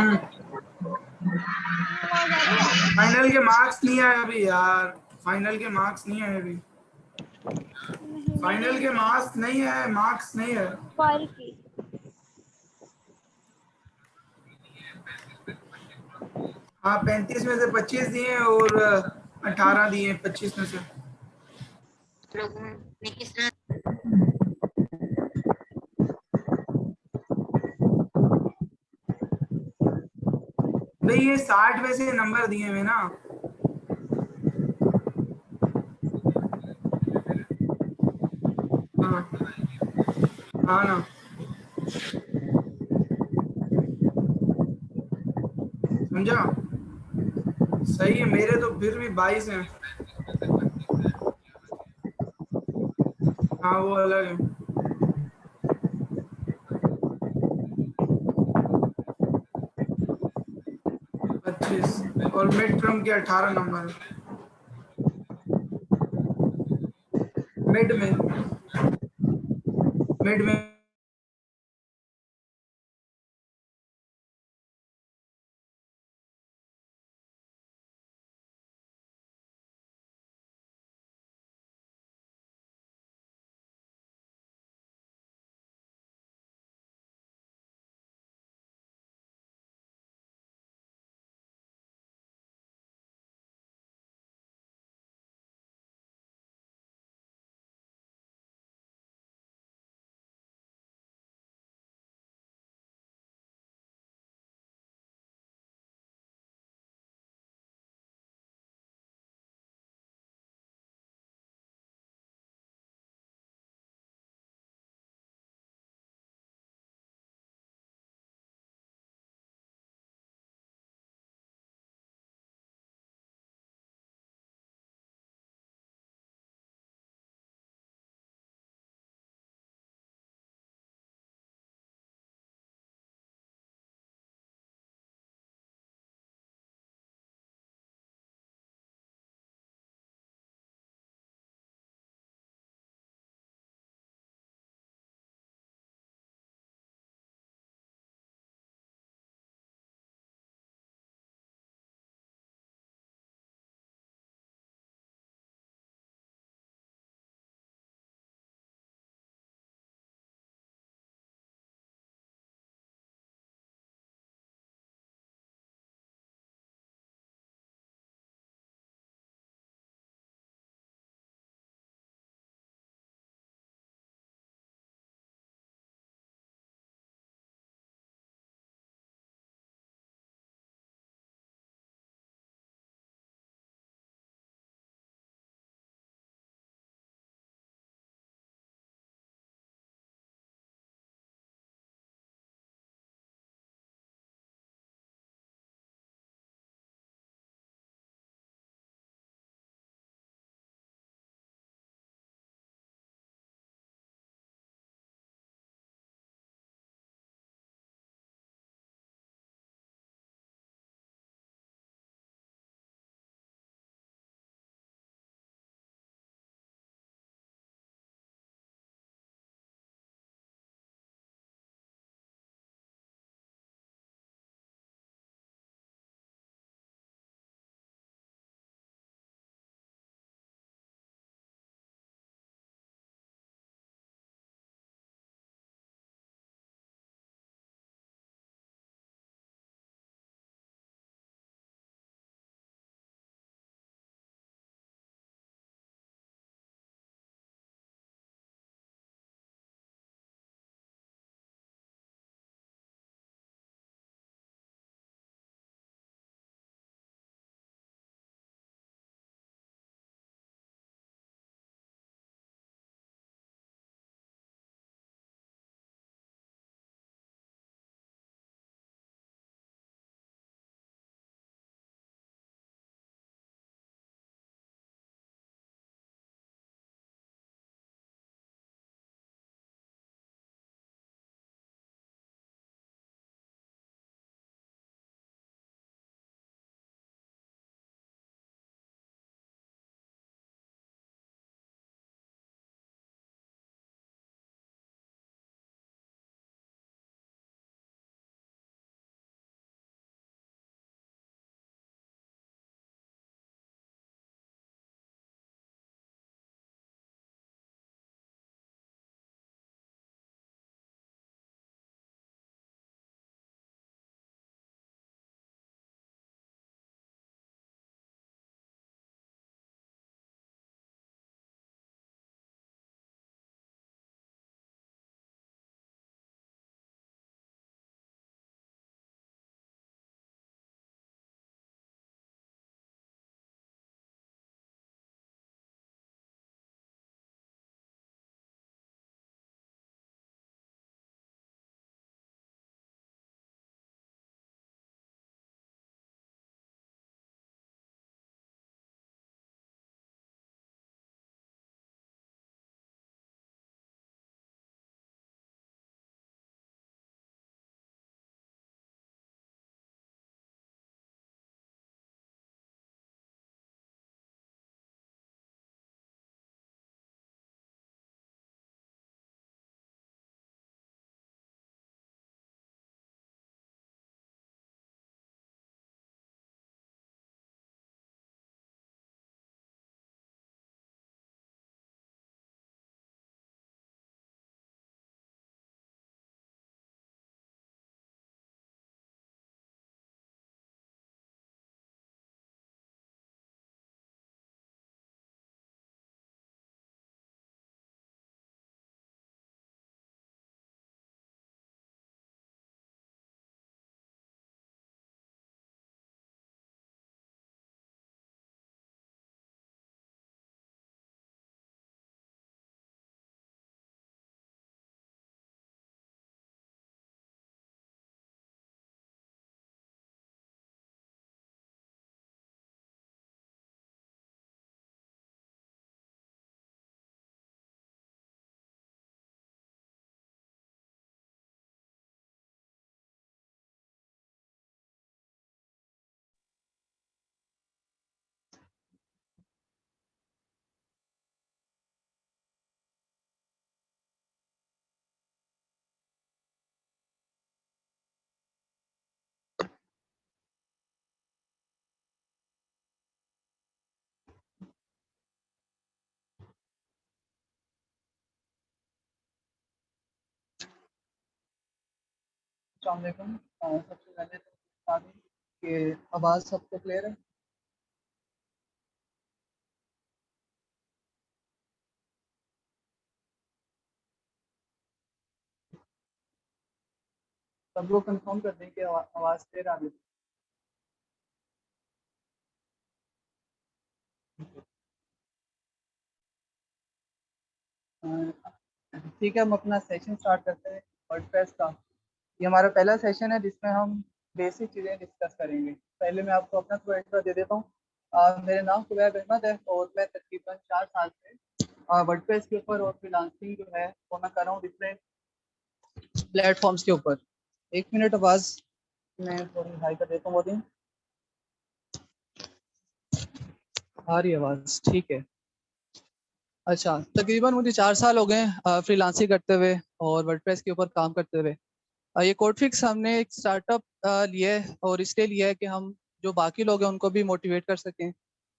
आवाज आ रही है? फाइनल के मार्क्स नहीं आए अभी यार, फाइनल के मार्क्स नहीं आए अभी, नहीं फाइनल के मार्क्स नहीं है, मार्क्स नहीं है। फाइल की। हाँ 35 में से 25 दिए और 18 दिए 25 में से। लोगों ने किस तरह भाई ये 60 में से नंबर दिए हुए ना। हाँ हाँ ना, समझा। सही है, मेरे तो फिर भी 22 हैं। हाँ वो अलग है। 25 और मिड टर्म के 18 नंबर मिड में, मिड में अस्सलाम वालेकुम। सबसे पहले तो बता दें कि आवाज़ सबको क्लियर है। सब लोग कंफर्म कर दें कि आवाज़ क्लियर आ रही है। ठीक है, हम अपना सेशन स्टार्ट करते हैं वर्डप्रेस का। ये हमारा पहला सेशन है जिसमें हम बेसिक चीज़ें डिस्कस करेंगे। पहले मैं आपको अपना थोड़ा इंट्रो दे देता हूँ। मेरा नाम कुबैब अहमद है और मैं तकरीबन 4 साल से वर्डप्रेस के ऊपर और फ्रीलांसिंग जो है वो मैं कर रहा हूँ डिफरेंट प्लेटफॉर्म्स के ऊपर। 1 मिनट, आवाज़ मैं थोड़ी हाई कर देता हूँ। बहुत ही आ रही आवाज़ ठीक है। अच्छा, तकरीबन मुझे 4 साल हो गए फ्रीलांसिंग करते हुए और वर्डप्रेस के ऊपर काम करते हुए। ये कोडफिक्स हमने एक स्टार्टअप लिया है और इसलिए लिया है कि हम जो बाकी लोग हैं उनको भी मोटिवेट कर सकें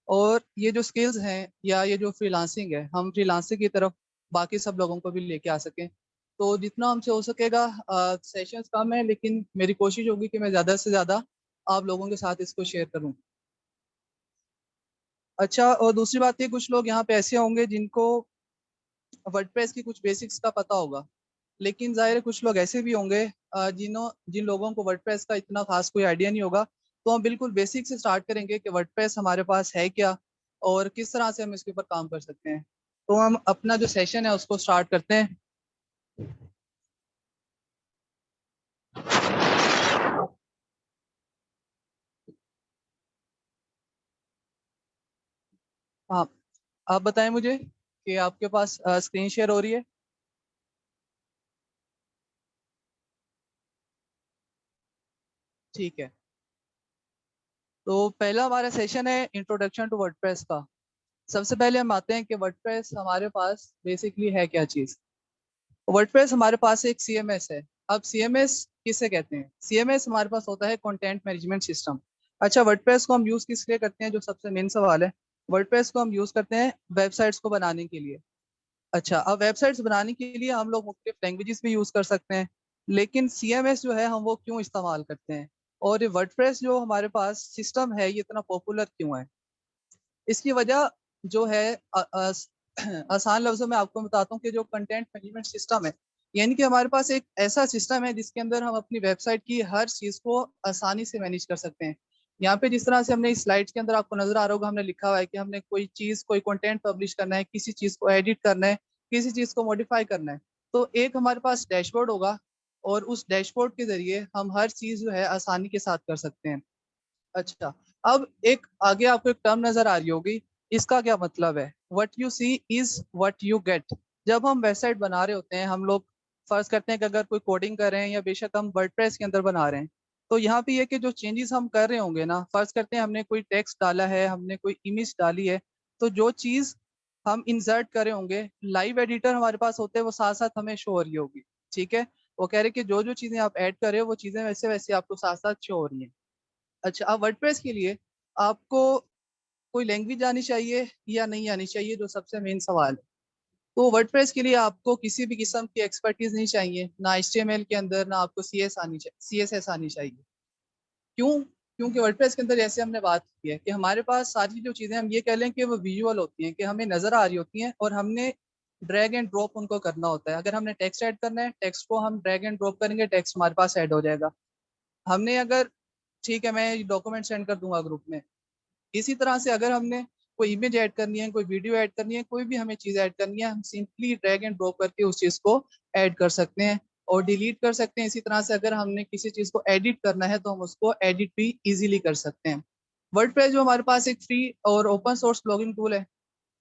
और ये जो स्किल्स हैं या ये जो फ्रीलांसिंग है हम फ्रीलांसिंग की तरफ बाकी सब लोगों को भी लेके आ सकें। तो जितना हमसे हो सकेगा, सेशंस कम है लेकिन मेरी कोशिश होगी कि मैं ज़्यादा से ज़्यादा आप लोगों के साथ इसको शेयर करूं। अच्छा, और दूसरी बात है, कुछ लोग यहाँ पे ऐसे होंगे जिनको वर्डप्रेस की कुछ बेसिक्स का पता होगा, लेकिन जाहिर है कुछ लोग ऐसे भी होंगे जिन लोगों को वर्डप्रेस का इतना खास कोई आइडिया नहीं होगा। तो हम बिल्कुल बेसिक से स्टार्ट करेंगे कि वर्डप्रेस हमारे पास है क्या और किस तरह से हम इसके ऊपर काम कर सकते हैं। तो हम अपना जो सेशन है उसको स्टार्ट करते हैं। हाँ, आप बताएं मुझे कि आपके पास स्क्रीन शेयर हो रही है। ठीक है, तो पहला हमारा सेशन है इंट्रोडक्शन टू वर्डप्रेस का। सबसे पहले हम आते हैं कि वर्डप्रेस हमारे पास बेसिकली है क्या चीज़। वर्डप्रेस हमारे पास एक सीएमएस है। अब सीएमएस किसे कहते हैं? सीएमएस हमारे पास होता है कंटेंट मैनेजमेंट सिस्टम। अच्छा, वर्डप्रेस को हम यूज़ किस लिए करते हैं, जो सबसे मेन सवाल है। वर्डप्रेस को हम यूज़ करते हैं वेबसाइट्स को बनाने के लिए। अच्छा, अब वेबसाइट्स बनाने के लिए हम लोग मुख्तलिफ लैंग्वेजेस भी यूज़ कर सकते हैं, लेकिन सीएमएस जो है हम वो क्यों इस्तेमाल करते हैं और ये वर्डप्रेस जो हमारे पास सिस्टम है ये इतना पॉपुलर क्यों है? इसकी वजह जो है आसान लफ्जों में आपको बताता हूँ कि जो कंटेंट मैनेजमेंट सिस्टम है, यानी कि हमारे पास एक ऐसा सिस्टम है जिसके अंदर हम अपनी वेबसाइट की हर चीज़ को आसानी से मैनेज कर सकते हैं। यहाँ पे जिस तरह से हमने इस स्लाइड्स के अंदर आपको नजर आ रहा होगा, हमने लिखा हुआ है कि हमने कोई चीज़, कोई कंटेंट पब्लिश करना है, किसी चीज़ को एडिट करना है, किसी चीज़ को मॉडिफाई करना है, तो एक हमारे पास डैशबोर्ड होगा और उस डैशबोर्ड के जरिए हम हर चीज़ जो है आसानी के साथ कर सकते हैं। अच्छा, अब एक आगे आपको एक टर्म नजर आ रही होगी, इसका क्या मतलब है? What you see is what you get. जब हम वेबसाइट बना रहे होते हैं, हम लोग फर्ज करते हैं कि अगर कोई कोडिंग कर रहे हैं या बेशक हम वर्डप्रेस के अंदर बना रहे हैं, तो यहाँ पे ये कि जो चेंजेस हम कर रहे होंगे ना, फर्ज करते हैं हमने कोई टेक्स्ट डाला है, हमने कोई इमेज डाली है, तो जो चीज़ हम इंसर्ट कर रहे होंगे, लाइव एडिटर हमारे पास होते हैं, वो साथ साथ हमें शो हो रही होगी। ठीक है, वो कह रहे कि जो जो चीज़ें आप ऐड कर रहे हो वो चीज़ें वैसे वैसे आपको साथ साथ शो हो रही हैं। अच्छा, अब वर्डप्रेस के लिए आपको कोई लैंग्वेज आनी चाहिए या नहीं आनी चाहिए, जो सबसे मेन सवाल है। तो वर्डप्रेस के लिए आपको किसी भी किस्म की एक्सपर्टीज नहीं चाहिए, ना एचटीएमएल के अंदर, ना आपको सीएसएस आनी चाहिए। क्यों? क्योंकि वर्डप्रेस के अंदर जैसे हमने बात की है कि हमारे पास सारी जो चीज़ें, हम ये कह लें कि वो विजुअल होती हैं, कि हमें नज़र आ रही होती हैं और हमने ड्रैग एंड ड्रॉप उनको करना होता है। अगर हमने टेक्स्ट ऐड करना है, टेक्स्ट को हम ड्रैग एंड ड्रॉप करेंगे, टेक्स्ट हमारे पास ऐड हो जाएगा। हमने अगर, ठीक है, मैं डॉक्यूमेंट सेंड कर दूंगा ग्रुप में, इसी तरह से अगर हमने कोई इमेज ऐड करनी है, कोई वीडियो ऐड करनी है, कोई भी हमें चीज़ ऐड करनी है, हम सिंपली ड्रैग एंड ड्रॉप करके उस चीज़ को ऐड कर सकते हैं और डिलीट कर सकते हैं। इसी तरह से अगर हमने किसी चीज़ को एडिट करना है तो हम उसको एडिट भी इजीली कर सकते हैं। वर्डप्रेस जो हमारे पास एक फ्री और ओपन सोर्स ब्लॉगिंग टूल है।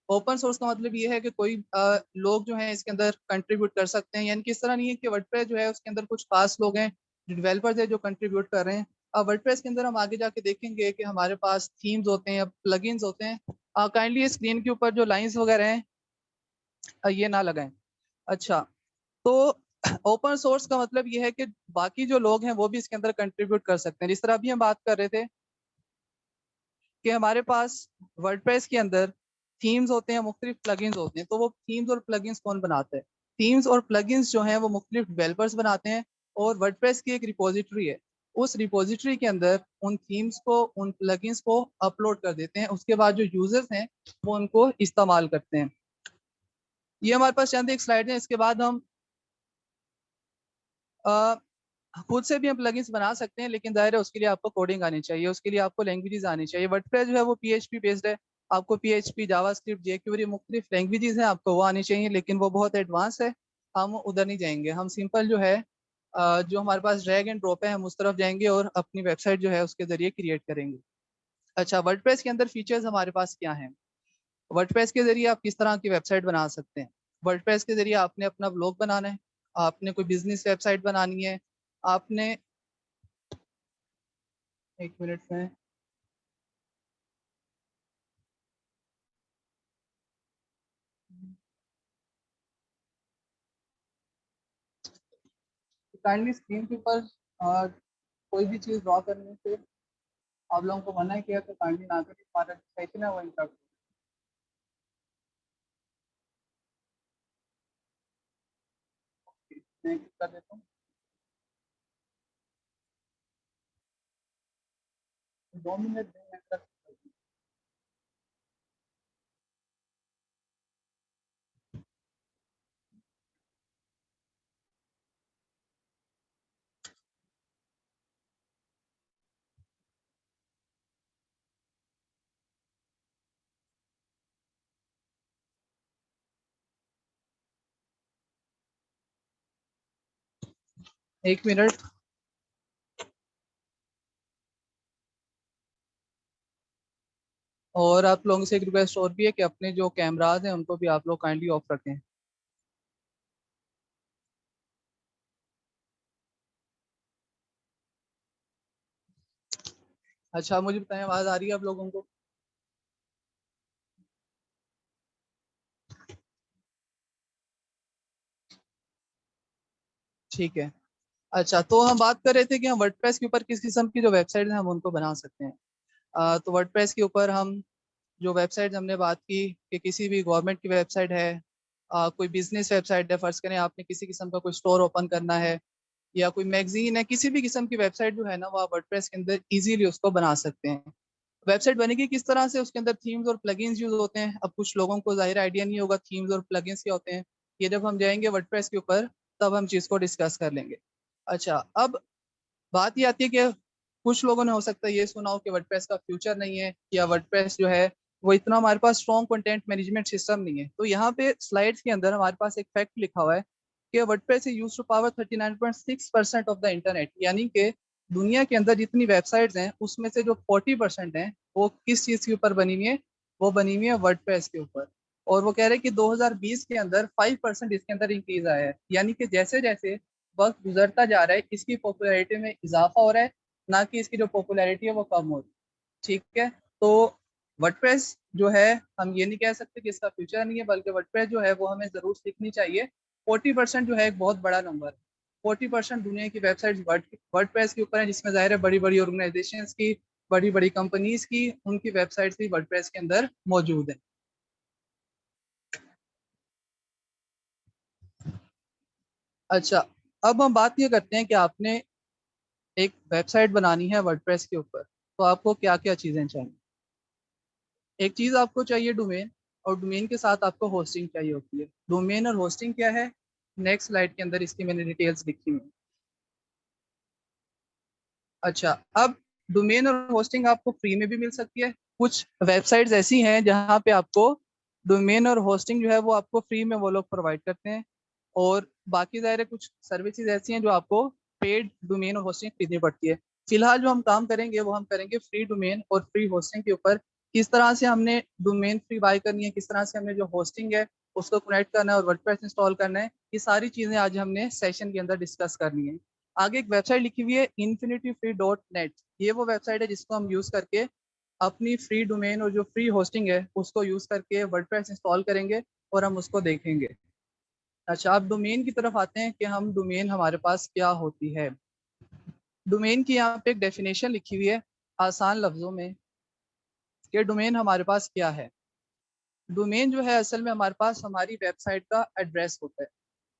ओपन सोर्स का मतलब ये है कि कोई लोग जो हैं इसके अंदर कंट्रीब्यूट कर सकते हैं, यानी कि इस तरह नहीं है कि वर्डप्रेस जो है उसके अंदर कुछ खास लोग हैं, डेवलपर्स हैं जो कंट्रीब्यूट कर रहे हैं। अब वर्डप्रेस के अंदर हम आगे जाके देखेंगे कि हमारे पास थीम्स होते हैं या प्लगइन्स होते हैं। काइंडली स्क्रीन के ऊपर जो लाइंस वगैरह हैं ये ना लगाएं। अच्छा, तो ओपन सोर्स का मतलब ये है कि बाकी जो लोग हैं वो भी इसके अंदर कंट्रीब्यूट कर सकते हैं। जिस तरह अभी हम बात कर रहे थे कि हमारे पास वर्डप्रेस के अंदर थीम्स होते हैं, मुख्तलिफ प्लगइन्स होते हैं, तो वो थीम्स और प्लगइन्स कौन बनाते हैं? थीम्स और प्लगइन्स जो हैं वो मुख्तलिफ डेवलपर्स बनाते हैं और वर्डप्रेस की एक रिपोजिटरी है, उस रिपोजिटरी के अंदर उन थीम्स को, उन प्लगइन्स को अपलोड कर देते हैं। उसके बाद जो यूजर्स हैं वो उनको इस्तेमाल करते हैं। ये हमारे पास चंद एक स्लाइड है। इसके बाद हम खुद से भी हम प्लगइन्स बना सकते हैं, लेकिन जाहिर है उसके लिए आपको कोडिंग आनी चाहिए, उसके लिए आपको लैंग्वेजेस आनी चाहिए। वर्डप्रेस जो है वो PHP बेस्ड है, आपको PHP, जावास्क्रिप्ट, jQuery, मुख्तलिफ लैंग्वेजेस हैं, आपको वो आनी चाहिए, लेकिन वो बहुत एडवांस है, हम उधर नहीं जाएंगे। हम सिंपल जो है जो हमारे पास ड्रैग एंड ड्रॉप है, हम उस तरफ जाएंगे और अपनी वेबसाइट जो है उसके जरिए क्रिएट करेंगे। अच्छा, वर्डप्रेस के अंदर फीचर्स हमारे पास क्या हैं? वर्डप्रेस के जरिए आप किस तरह की वेबसाइट बना सकते हैं? वर्डप्रेस के जरिए आपने अपना ब्लॉग बनाना है, आपने कोई बिजनेस वेबसाइट बनानी है, आपने, एक मिनट में, काइंडली स्क्रीन के ऊपर कोई भी चीज़ ड्रॉ करने से आप लोगों को मना किया तो काइंडली ना करें, हमारा सेशन है वो इंटरप्ट मैं कर देता हूँ। 2 मिनट दें, मैं कर देता हूँ। एक मिनट। और आप लोगों से एक रिक्वेस्ट और भी है कि अपने जो कैमराज हैं उनको भी आप लोग काइंडली ऑफ रखें। अच्छा, मुझे बताएं, आवाज़ आ रही है आप लोगों को? ठीक है। अच्छा, तो हम बात कर रहे थे कि हम वर्डप्रेस के ऊपर किस किस्म की जो वेबसाइट हैं हम उनको बना सकते हैं। तो वर्डप्रेस के ऊपर हम जो वेबसाइट हमने बात की कि किसी भी गवर्नमेंट की वेबसाइट है, कोई बिजनेस वेबसाइट है, फर्ज करें आपने किसी किस्म का कोई स्टोर ओपन करना है, या कोई मैगजीन है, किसी भी किस्म की वेबसाइट जो है ना वो आप वर्डप्रेस के अंदर इजीली उसको बना सकते हैं। वेबसाइट बनेगी किस तरह से? उसके अंदर थीम्स और प्लगइन्स यूज होते हैं। अब कुछ लोगों को जाहिर आइडिया नहीं होगा थीम्स और प्लगइन्स क्या होते हैं, ये जब हम जाएंगे वर्डप्रेस के ऊपर तब हम चीज़ को डिस्कस कर लेंगे। अच्छा, अब बात ये आती है कि कुछ लोगों ने हो सकता है ये सुना हो कि वर्डप्रेस का फ्यूचर नहीं है, या वर्डप्रेस जो है वो इतना हमारे पास स्ट्रॉन्ग कंटेंट मैनेजमेंट सिस्टम नहीं है। तो यहाँ पे स्लाइड्स के अंदर हमारे पास एक फैक्ट लिखा हुआ है कि WordPress is used to power 39.6% of the internet, यानी कि दुनिया के अंदर जितनी वेबसाइट्स हैं उसमें से जो 40% हैं वो किस चीज़ के ऊपर बनी हुई है? वो बनी हुई है वर्डप्रेस के ऊपर। और वो कह रहे हैं कि 2020 के अंदर 5% इसके अंदर इंक्रीज आया है, यानी कि जैसे जैसे वक्त गुजरता जा रहा है इसकी पॉपुलैरिटी में इजाफा हो रहा है, ना कि इसकी जो पॉपुलैरिटी है वो कम हो रही है। ठीक है, तो वर्डप्रेस जो है हम ये नहीं कह सकते कि इसका फ्यूचर नहीं है, बल्कि वर्डप्रेस जो है वो हमें ज़रूर सीखनी चाहिए। 40% जो है एक बहुत बड़ा नंबर है। 40% दुनिया की वेबसाइट वर्डप्रेस के ऊपर है, जिसमें ज़ाहिर है बड़ी बड़ी ऑर्गेनाइजेशन की, बड़ी बड़ी कंपनीज की, उनकी वेबसाइट्स भी वर्डप्रेस के अंदर मौजूद है। अच्छा, अब हम बात ये करते हैं कि आपने एक वेबसाइट बनानी है वर्डप्रेस के ऊपर, तो आपको क्या क्या चीज़ें चाहिए? एक चीज़ आपको चाहिए डोमेन, और डोमेन के साथ आपको होस्टिंग चाहिए होती है। डोमेन और होस्टिंग क्या है, नेक्स्ट स्लाइड के अंदर इसकी मैंने डिटेल्स लिखी हुई हैं। अच्छा, अब डोमेन और होस्टिंग आपको फ्री में भी मिल सकती है। कुछ वेबसाइट्स ऐसी हैं जहाँ पे आपको डोमेन और होस्टिंग जो है वो आपको फ्री में वो लोग प्रोवाइड करते हैं, और बाकी ज़ाहिर है कुछ सर्विसेज ऐसी हैं जो आपको पेड डोमेन और होस्टिंग खरीदनी पड़ती है। फिलहाल जो हम काम करेंगे वो हम करेंगे फ्री डोमेन और फ्री होस्टिंग के ऊपर। किस तरह से हमने डोमेन फ्री बाय करनी है, किस तरह से हमने जो होस्टिंग है उसको कनेक्ट करना है और वर्डप्रेस इंस्टॉल करना है, ये सारी चीज़ें आज हमने सेशन के अंदर डिस्कस करनी है। आगे एक वेबसाइट लिखी हुई है infinityfree.net, ये वो वेबसाइट है जिसको हम यूज़ करके अपनी फ्री डोमेन और जो फ्री होस्टिंग है उसको यूज़ करके वर्डप्रेस इंस्टॉल करेंगे और हम उसको देखेंगे। अच्छा, अब डोमेन की तरफ आते हैं कि हम डोमेन हमारे पास क्या होती है। डोमेन की यहाँ पे एक डेफिनेशन लिखी हुई है आसान लफ्जों में कि डोमेन हमारे पास क्या है। डोमेन जो है असल में हमारे पास हमारी वेबसाइट का एड्रेस होता है।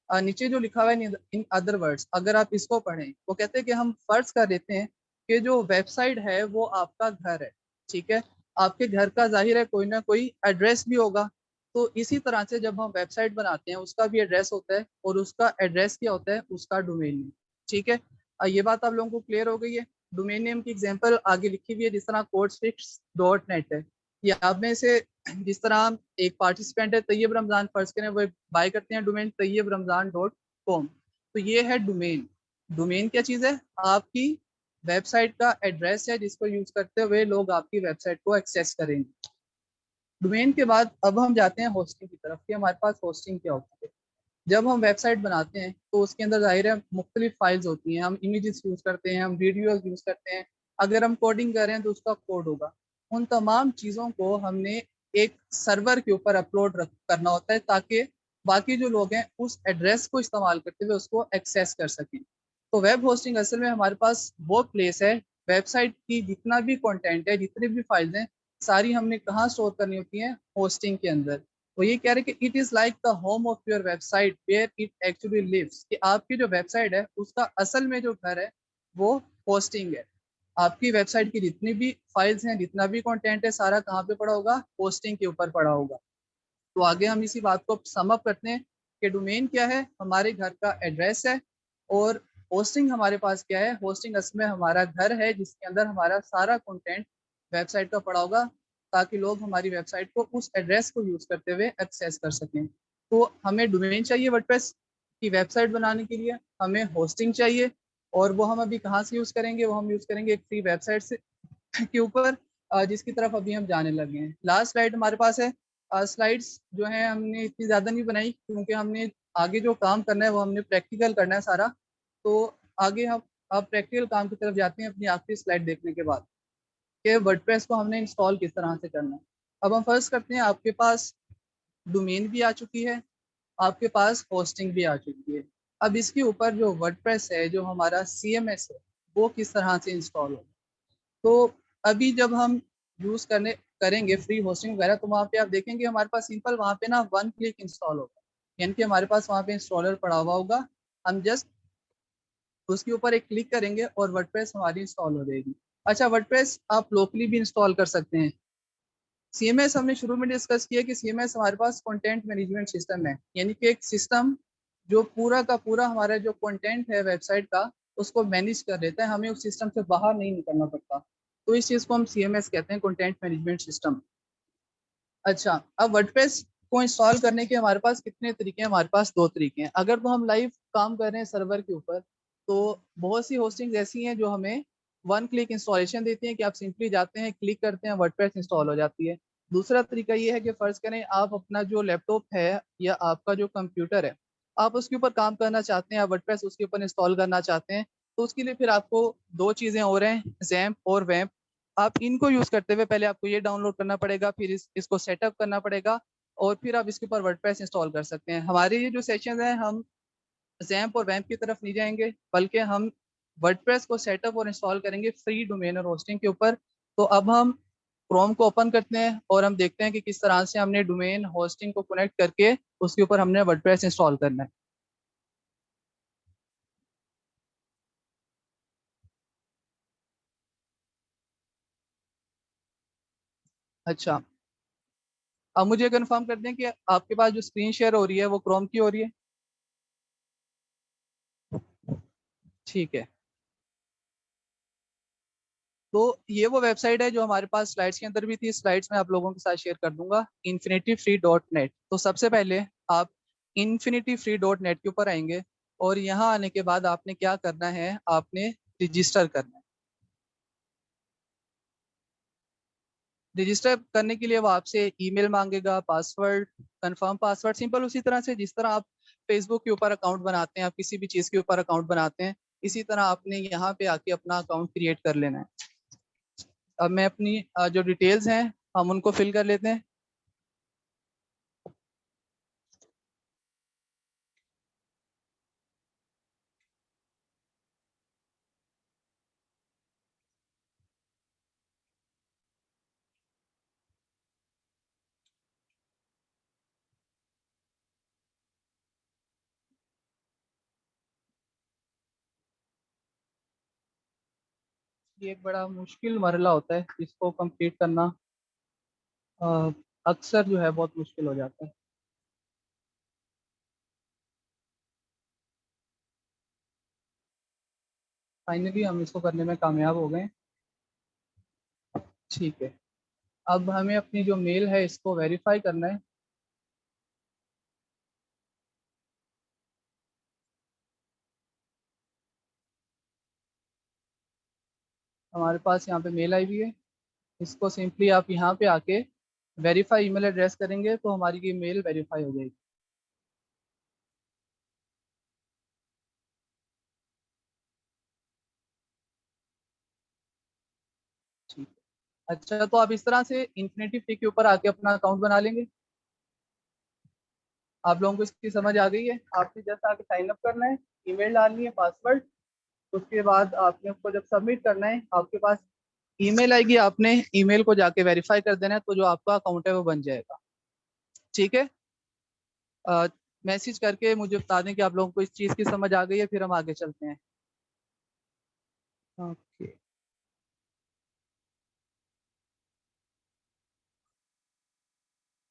नीचे जो लिखा हुआ है इन अदर वर्ड्स, अगर आप इसको पढ़ें, वो कहते हैं कि हम फर्ज कर देते हैं कि जो वेबसाइट है वो आपका घर है, ठीक है। आपके घर का जाहिर है कोई ना कोई एड्रेस भी होगा। तो इसी तरह से जब हम वेबसाइट बनाते हैं उसका भी एड्रेस होता है, और उसका एड्रेस क्या होता है, उसका डोमेन नेम, ठीक है। ये बात आप लोगों को क्लियर हो गई है। डोमेन नेम की एग्जांपल आगे लिखी हुई है, जिस तरह course6.net है। ये आप में से जिस तरह एक पार्टिसिपेंट है तैयब रमजान, फर्ज करें वो बाय करते हैं डोमेन तैयबरमजान.com, तो ये है डोमेन। डोमेन क्या चीज़ है, आपकी वेबसाइट का एड्रेस है जिसको यूज करते हुए लोग आपकी वेबसाइट को एक्सेस करेंगे। डोमेन के बाद अब हम जाते हैं होस्टिंग की तरफ कि हमारे पास होस्टिंग क्या होती है। जब हम वेबसाइट बनाते हैं तो उसके अंदर जाहिर है मुख्तलिफ फाइल्स होती हैं, हम इमेजेस यूज करते हैं, हम वीडियोस यूज करते हैं, अगर हम कोडिंग कर रहे हैं तो उसका कोड होगा। उन तमाम चीज़ों को हमने एक सर्वर के ऊपर अपलोड करना होता है ताकि बाकी जो लोग हैं उस एड्रेस को इस्तेमाल करते हुए उसको एक्सेस कर सकें। तो वेब होस्टिंग असल में हमारे पास वो प्लेस है, वेबसाइट की जितना भी कंटेंट है, जितने भी फाइल्स हैं, सारी हमने कहाँ स्टोर करनी होती हैं, होस्टिंग के अंदर। वो ये कह रहे हैं कि it is like the home of your website where it actually lives, कि आपकी जो वेबसाइट है उसका असल में जो घर है वो होस्टिंग है। आपकी वेबसाइट की जितनी भी फाइल्स हैं, जितना भी कंटेंट है, सारा कहाँ पे पड़ा होगा, होस्टिंग के ऊपर पड़ा होगा। तो आगे हम इसी बात को सम अप करते हैं कि डोमेन क्या है, हमारे घर का एड्रेस है, और होस्टिंग हमारे पास क्या है, होस्टिंग असल में हमारा घर है जिसके अंदर हमारा सारा कंटेंट वेबसाइट का पड़ा होगा, ताकि लोग हमारी वेबसाइट को उस एड्रेस को यूज करते हुए एक्सेस कर सकें। तो हमें डोमेन चाहिए वर्डप्रेस की वेबसाइट बनाने के लिए, हमें होस्टिंग चाहिए, और वो हम अभी कहाँ से यूज करेंगे, वो हम यूज करेंगे एक फ्री वेबसाइट से के ऊपर, जिसकी तरफ अभी हम जाने लगे हैं। लास्ट स्लाइड हमारे पास है। स्लाइड्स जो हैं हमने इतनी ज़्यादा नहीं बनाई क्योंकि हमने आगे जो काम करना है वो हमने प्रैक्टिकल करना है सारा। तो आगे हम अब प्रैक्टिकल काम की तरफ जाते हैं अपनी आखिरी स्लाइड देखने के बाद, कि वर्डप्रेस को हमने इंस्टॉल किस तरह से करना है। अब हम फर्स्ट करते हैं, आपके पास डोमेन भी आ चुकी है, आपके पास होस्टिंग भी आ चुकी है। अब इसके ऊपर जो वर्डप्रेस है, जो हमारा CMS है, वो किस तरह से इंस्टॉल हो। तो अभी जब हम यूज़ करने करेंगे फ्री होस्टिंग वगैरह, तो वहाँ पे आप देखेंगे हमारे पास सिंपल वहाँ पे ना वन क्लिक इंस्टॉल होगा, यानी कि हमारे पास वहाँ पे इंस्टॉलर पड़ा हुआ होगा, हम जस्ट उसके ऊपर एक क्लिक करेंगे और वर्डप्रेस हमारी इंस्टॉल हो जाएगी। अच्छा, वर्डप्रेस आप लोकली भी इंस्टॉल कर सकते हैं। CMS हमने शुरू में डिस्कस किया कि CMS हमारे पास कंटेंट मैनेजमेंट सिस्टम है, यानी कि एक सिस्टम जो पूरा का पूरा हमारा जो कंटेंट है वेबसाइट का उसको मैनेज कर लेता है, हमें उस सिस्टम से बाहर नहीं निकलना पड़ता। तो इस चीज़ को हम CMS कहते हैं, कंटेंट मैनेजमेंट सिस्टम। अच्छा, अब वर्डप्रेस को इंस्टॉल करने के हमारे पास कितने तरीके हैं, हमारे पास दो तरीके हैं। अगर तो हम लाइव काम कर रहे हैं सर्वर के ऊपर, तो बहुत सी होस्टिंग ऐसी हैं जो हमें वन क्लिक इंस्टॉलेशन देती हैं कि आप सिंपली जाते हैं, क्लिक करते हैं, वर्डप्रेस इंस्टॉल हो जाती है। दूसरा तरीका ये है कि फ़र्ज़ करें आप अपना जो लैपटॉप है या आपका जो कंप्यूटर है, आप उसके ऊपर काम करना चाहते हैं, आप वर्डप्रेस उसके ऊपर इंस्टॉल करना चाहते हैं, तो उसके लिए फिर आपको दो चीज़ें और हैं, ज़ैम्प और वैम्प। आप इनको यूज़ करते हुए पहले आपको ये डाउनलोड करना पड़ेगा, फिर इसको सेटअप करना पड़ेगा, और फिर आप इसके ऊपर वर्डप्रेस इंस्टॉल कर सकते हैं। हमारे ये जो सेशन है, हम ज़ैम्प और वैम्प की तरफ नहीं जाएंगे, बल्कि हम वर्डप्रेस को सेटअप और इंस्टॉल करेंगे फ्री डोमेन और होस्टिंग के ऊपर। तो अब हम क्रोम को ओपन करते हैं और हम देखते हैं कि किस तरह से हमने डोमेन होस्टिंग को कनेक्ट करके उसके ऊपर हमने वर्डप्रेस इंस्टॉल करना है। अच्छा, अब मुझे कंफर्म कर दें कि आपके पास जो स्क्रीन शेयर हो रही है वो क्रोम की हो रही है। ठीक है, तो ये वो वेबसाइट है जो हमारे पास स्लाइड्स के अंदर भी थी, स्लाइड्स में आप लोगों के साथ शेयर कर दूंगा, infinityfree.net। तो सबसे पहले आप infinityfree.net के ऊपर आएंगे, और यहाँ आने के बाद आपने क्या करना है, आपने रजिस्टर करना है। रजिस्टर करने के लिए वो आपसे ईमेल मांगेगा, पासवर्ड, कंफर्म पासवर्ड, सिंपल उसी तरह से जिस तरह आप फेसबुक के ऊपर अकाउंट बनाते हैं, आप किसी भी चीज़ के ऊपर अकाउंट बनाते हैं, इसी तरह आपने यहाँ पे आके अपना अकाउंट क्रिएट कर लेना है। अब मैं अपनी जो डिटेल्स हैं हम उनको फिल कर लेते हैं। ये एक बड़ा मुश्किल मरला होता है, इसको कंप्लीट करना अक्सर जो है बहुत मुश्किल हो जाता है। फाइनली हम इसको करने में कामयाब हो गए। ठीक है, अब हमें अपनी जो मेल है इसको वेरीफाई करना है। हमारे पास यहाँ पे मेल आई हुई है, इसको सिंपली आप यहाँ पे आके वेरीफाई ईमेल एड्रेस करेंगे तो हमारी ये मेल वेरीफाई हो जाएगी। ठीक है, अच्छा तो आप इस तरह से इन्फिनिटी फ्री के ऊपर आके अपना अकाउंट बना लेंगे। आप लोगों को इसकी समझ आ गई है। आपने जैसा आके साइन अप करना है, ईमेल डालनी है, पासवर्ड, उसके बाद आपने उसको जब सबमिट करना है आपके पास ईमेल आएगी, आपने ईमेल को जाके वेरीफाई कर देना है तो जो आपका अकाउंट है वो बन जाएगा। ठीक है, मैसेज करके मुझे बता दें कि आप लोगों को इस चीज़ की समझ आ गई है, फिर हम आगे चलते हैं। ओके,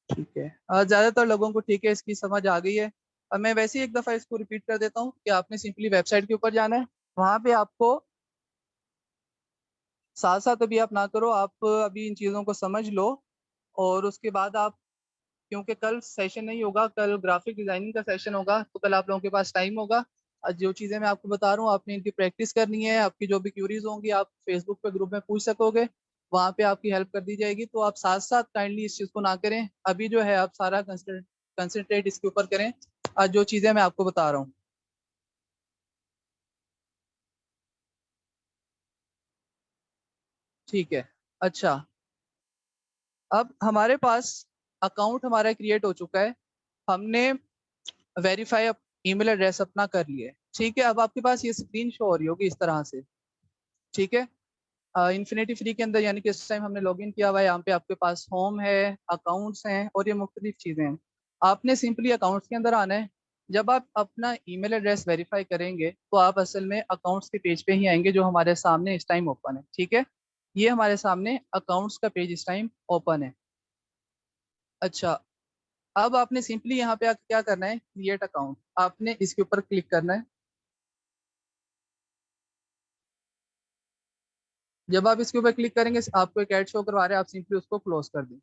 ठीक है, ज़्यादातर लोगों को ठीक है, इसकी समझ आ गई है। अब मैं वैसे ही एक दफ़ा इसको रिपीट कर देता हूँ कि आपने सिंपली वेबसाइट के ऊपर जाना है, वहाँ पे आपको साथ साथ अभी आप ना करो, आप अभी इन चीज़ों को समझ लो और उसके बाद आप, क्योंकि कल सेशन नहीं होगा, कल ग्राफिक डिजाइनिंग का सेशन होगा, तो कल आप लोगों के पास टाइम होगा। आज जो चीज़ें मैं आपको बता रहा हूँ आपने इनकी प्रैक्टिस करनी है। आपकी जो भी क्यूरीज होंगी आप फेसबुक पे ग्रुप में पूछ सकोगे, वहाँ पे आपकी हेल्प कर दी जाएगी। तो आप साथ साथ काइंडली इस चीज़ को ना करें, अभी जो है आप सारा कंसंट्रेट इसके ऊपर करें, आज जो चीज़ें मैं आपको बता रहा हूँ। ठीक है, अच्छा, अब हमारे पास अकाउंट हमारा क्रिएट हो चुका है, हमने वेरीफाई ईमेल एड्रेस अपना कर लिया है। ठीक है, अब आपके पास ये स्क्रीन शो हो रही होगी इस तरह से। ठीक है, इन्फिनिटी फ्री के अंदर यानी कि इस टाइम हमने लॉगिन किया हुआ है, यहाँ पे आपके पास होम है, अकाउंट्स हैं और ये मुख्तलिफ चीज़ें हैं। आपने सिंपली अकाउंट्स के अंदर आना है। जब आप अपना ईमेल एड्रेस वेरीफाई करेंगे तो आप असल में अकाउंट्स के पेज पे ही आएंगे जो हमारे सामने इस टाइम ओपन है। ठीक है, ये हमारे सामने अकाउंट्स का पेज इस टाइम ओपन है। अच्छा, अब आपने सिंपली यहाँ पे आके क्या करना है, क्रिएट अकाउंट, आपने इसके ऊपर क्लिक करना है। जब आप इसके ऊपर क्लिक करेंगे आपको एक ऐड शो करवा रहे हैं, आप सिंपली उसको क्लोज कर दें।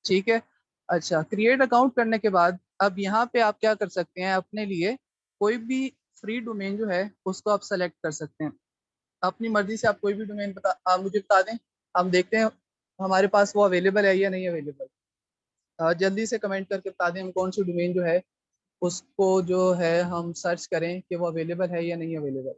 ठीक है, अच्छा, क्रिएट अकाउंट करने के बाद अब यहाँ पे आप क्या कर सकते हैं, अपने लिए कोई भी फ्री डोमेन जो है उसको आप सेलेक्ट कर सकते हैं। अपनी मर्जी से आप कोई भी डोमेन आप मुझे बता दें, हम देखते हैं हमारे पास वो अवेलेबल है या नहीं अवेलेबल। जल्दी से कमेंट करके बता दें हम कौन सी डोमेन जो है उसको जो है हम सर्च करें कि वो अवेलेबल है या नहीं available.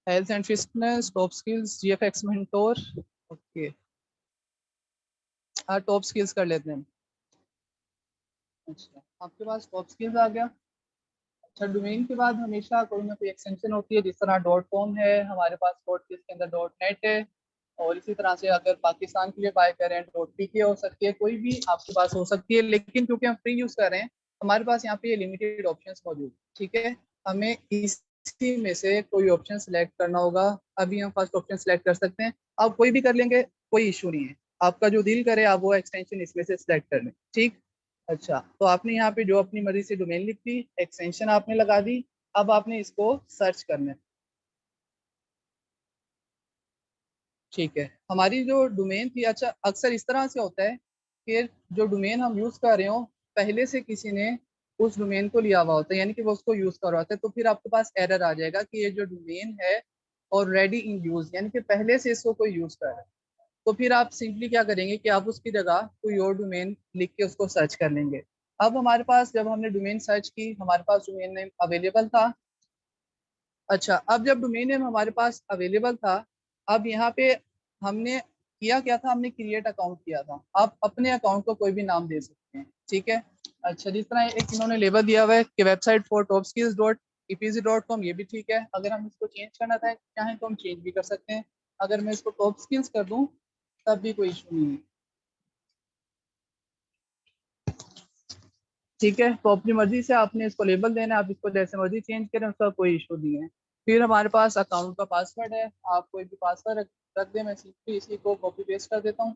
Health and fitness, top skills, GFX mentor. Okay, top skills कर लेते हैं। अच्छा, आपके पास टॉप स्किल्स आ गया। अच्छा, डोमेन के बाद हमेशा कोई ना कोई एक्सटेंशन होती है, जिस तरह डॉट कॉम है हमारे पास, डॉट के अंदर डॉट नेट है, और इसी तरह से अगर पाकिस्तान के लिए बाय करें डॉट पीके हो सकती है, कोई भी आपके पास हो सकती है। लेकिन क्योंकि हम फ्री यूज कर रहे हैं हमारे पास यहाँ पे ये लिमिटेड ऑप्शंस मौजूद है। ठीक है, हमें इसी में से कोई ऑप्शन सेलेक्ट करना होगा। अभी हम फर्स्ट ऑप्शन सेलेक्ट कर सकते हैं, आप कोई भी कर लेंगे, कोई इशू नहीं है, आपका जो दिल करे आप वो एक्सटेंशन इसमें से सिलेक्ट कर लें। ठीक, अच्छा, तो आपने यहाँ पे जो अपनी मर्जी से डोमेन लिख दी, एक्सटेंशन आपने लगा दी, अब आपने इसको सर्च करना है। ठीक है, हमारी जो डोमेन थी, अच्छा अक्सर इस तरह से होता है कि जो डोमेन हम यूज कर रहे हो पहले से किसी ने उस डोमेन को लिया हुआ होता है, यानी कि वो उसको यूज कर रहा होता है, तो फिर आपके पास एरर आ जाएगा कि ये जो डोमेन है ऑलरेडी इन यूज, यानी कि पहले से इसको कोई यूज कर रहा है। तो फिर आप सिंपली क्या करेंगे कि आप उसकी जगह कोई और डोमेन लिख के उसको सर्च कर लेंगे। अब हमारे पास जब हमने डोमेन सर्च की हमारे पास डोमेन नेम अवेलेबल था। अच्छा, अब जब डोमेन नेम हमारे पास अवेलेबल था, अब यहाँ पे हमने किया क्या था, हमने क्रिएट अकाउंट किया था। आप अपने अकाउंट को कोई भी नाम दे सकते हैं। ठीक है, अच्छा, जिस तरह एक इन्होंने लेबल दिया हुआ है कि website for top skills dot epc.com, ये भी ठीक है। अगर हम इसको चेंज करना चाहें तो हम चेंज भी कर सकते हैं। अगर मैं इसको टॉप स्किल्स कर दूं तब भी कोई इशू नहीं है। ठीक है, तो अपनी मर्जी से आपने इसको लेबल देना है, आप इसको जैसे मर्जी चेंज करें, उसका कोई इशू नहीं है। फिर हमारे पास अकाउंट का पासवर्ड है, आप कोई भी पासवर्ड रख दें, मैं सिंपली इसी को कॉपी पेस्ट कर देता हूँ।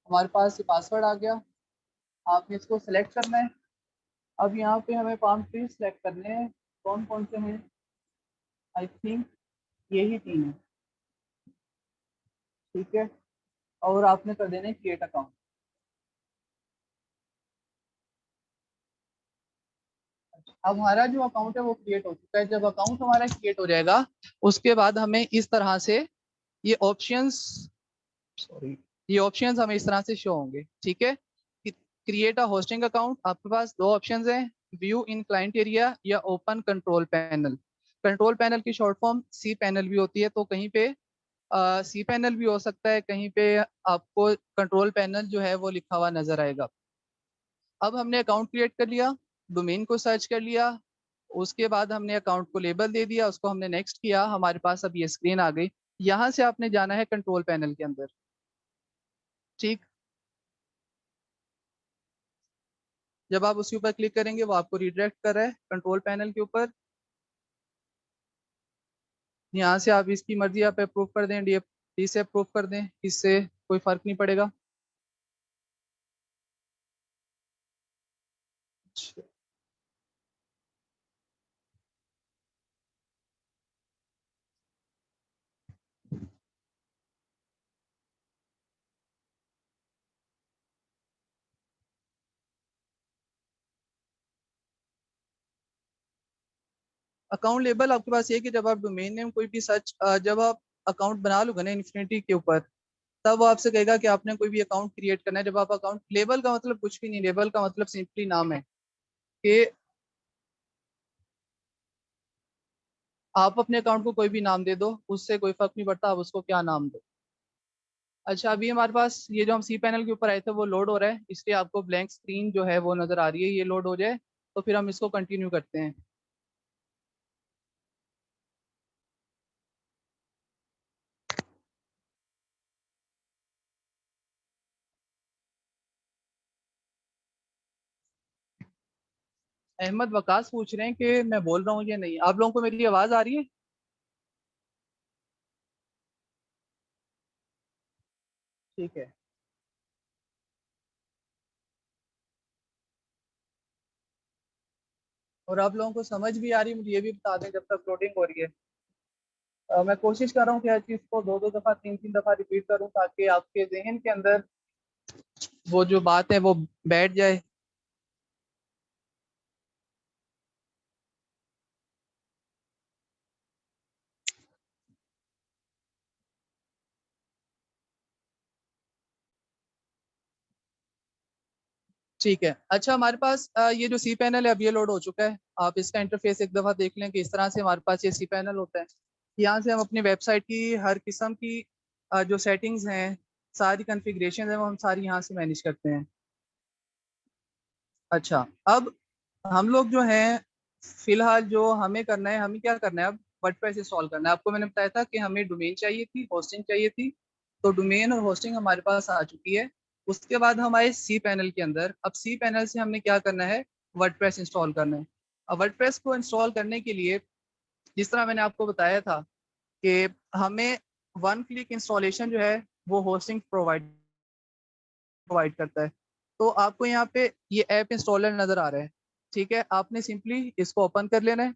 हमारे पास ये पासवर्ड आ गया, आपने इसको सेलेक्ट करना है। अब यहाँ पे हमें पाम ट्री सेलेक्ट करने हैं, कौन कौन से हैं, आई थिंक यही 3 है, ठीक है। और आपने कर देना है क्रिएट अकाउंट। अब हमारा जो अकाउंट है वो क्रिएट हो चुका है। जब अकाउंट हमारा क्रिएट हो जाएगा, उसके बाद हमें इस तरह से ये ऑप्शंस, सॉरी, ये ऑप्शंस हमें इस तरह से शो होंगे, ठीक है। क्रिएट अ होस्टिंग अकाउंट, आपके पास 2 ऑप्शंस हैं, व्यू इन क्लाइंट एरिया या open control panel. Control panel की शॉर्ट फॉर्म सी पैनल भी होती है, तो कहीं पे सी पैनल भी हो सकता है, कहीं पे आपको कंट्रोल पैनल जो है वो लिखा हुआ नजर आएगा। अब हमने अकाउंट क्रिएट कर लिया, डोमेन को सर्च कर लिया, उसके बाद हमने अकाउंट को लेबल दे दिया, उसको हमने नेक्स्ट किया, हमारे पास अब ये स्क्रीन आ गई। यहाँ से आपने जाना है कंट्रोल पैनल के अंदर, ठीक। जब आप उसके ऊपर क्लिक करेंगे वो आपको रिडायरेक्ट कर रहा है कंट्रोल पैनल के ऊपर। यहाँ से आप इसकी मर्जी आप अप्रूव कर दें, डी से अप्रूव कर दें, इससे कोई फर्क नहीं पड़ेगा। अकाउंट लेबल आपके पास ये है कि जब आप डोमेन नेम कोई भी सर्च, जब आप अकाउंट बना लोगे ना इन्फिनिटी के ऊपर, तब वो आपसे कहेगा कि आपने कोई भी अकाउंट क्रिएट करना है। जब आप अकाउंट, लेबल का मतलब कुछ भी नहीं, लेबल का मतलब सिंपली नाम है कि आप अपने अकाउंट को कोई भी नाम दे दो, उससे कोई फर्क नहीं पड़ता आप उसको क्या नाम दो। अच्छा, अभी हमारे पास ये जो हम सी पैनल के ऊपर आए थे वो लोड हो रहा है, इसलिए आपको ब्लैंक स्क्रीन जो है वो नजर आ रही है। ये लोड हो जाए तो फिर हम इसको कंटिन्यू करते हैं। अहमद वकास पूछ रहे हैं कि मैं बोल रहा हूँ या नहीं, आप लोगों को मेरी आवाज आ रही है? ठीक है। और आप लोगों को समझ भी आ रही है, मुझे ये भी बता दें जब तक लोडिंग हो रही है। मैं कोशिश कर रहा हूँ कि हर चीज़ को 2-2 दफ़ा 3-3 दफ़ा रिपीट करूँ, ताकि आपके जहन के अंदर वो जो बात है वो बैठ जाए। ठीक है। अच्छा, हमारे पास ये जो सी पैनल है अब ये लोड हो चुका है। आप इसका इंटरफेस एक दफ़ा देख लें कि इस तरह से हमारे पास ये सी पैनल होता है। यहाँ से हम अपनी वेबसाइट की हर किस्म की जो सेटिंग्स हैं, सारी कॉन्फ़िगरेशन है, वो हम सारी यहाँ से मैनेज करते हैं। अच्छा, अब हम लोग जो हैं, फिलहाल जो हमें करना है, हमें क्या करना है, अब वर्डप्रेस इंस्टॉल करना है। आपको मैंने बताया था कि हमें डोमेन चाहिए थी, होस्टिंग चाहिए थी, तो डोमेन और होस्टिंग हमारे पास आ चुकी है। उसके बाद हम आए सी पैनल के अंदर। अब सी पैनल से हमने क्या करना है, वर्डप्रेस इंस्टॉल करना है। अब वर्डप्रेस को इंस्टॉल करने के लिए, जिस तरह मैंने आपको बताया था कि हमें 1 क्लिक इंस्टॉलेशन जो है वो होस्टिंग प्रोवाइड करता है। तो आपको यहाँ पे ये ऐप इंस्टॉलर नज़र आ रहा है, ठीक है। आपने सिंपली इसको ओपन कर लेना है।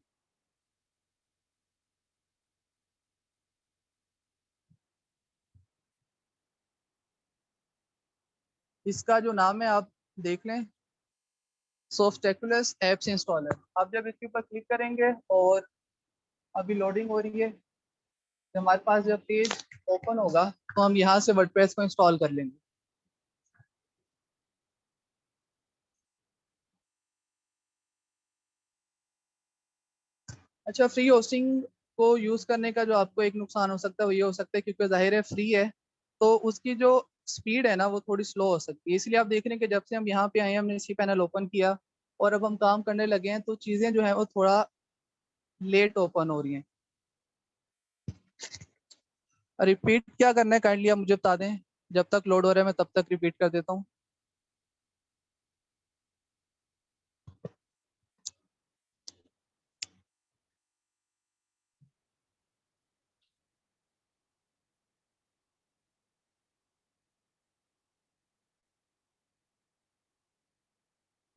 इसका जो नाम है आप देख लें, सोफ्टेकुलस एप्स इंस्टॉलर। आप जब इसके ऊपर क्लिक करेंगे, और अभी लोडिंग हो रही है, तो हमारे पास जब पेज ओपन होगा तो हम यहाँ से वर्डप्रेस को इंस्टॉल कर लेंगे। अच्छा, फ्री होस्टिंग को यूज़ करने का जो आपको एक नुकसान हो सकता है वो ये हो सकता है, क्योंकि ज़ाहिर है फ्री है, तो उसकी जो स्पीड है ना वो थोड़ी स्लो हो सकती है। इसलिए आप देख रहे हैं कि जब से हम यहाँ पे आए हैं, हमने सी पैनल ओपन किया और अब हम काम करने लगे हैं, तो चीज़ें जो है वो थोड़ा लेट ओपन हो रही हैं। रिपीट क्या करना है काइंडली आप मुझे बता दें, जब तक लोड हो रहा है मैं तब तक रिपीट कर देता हूँ।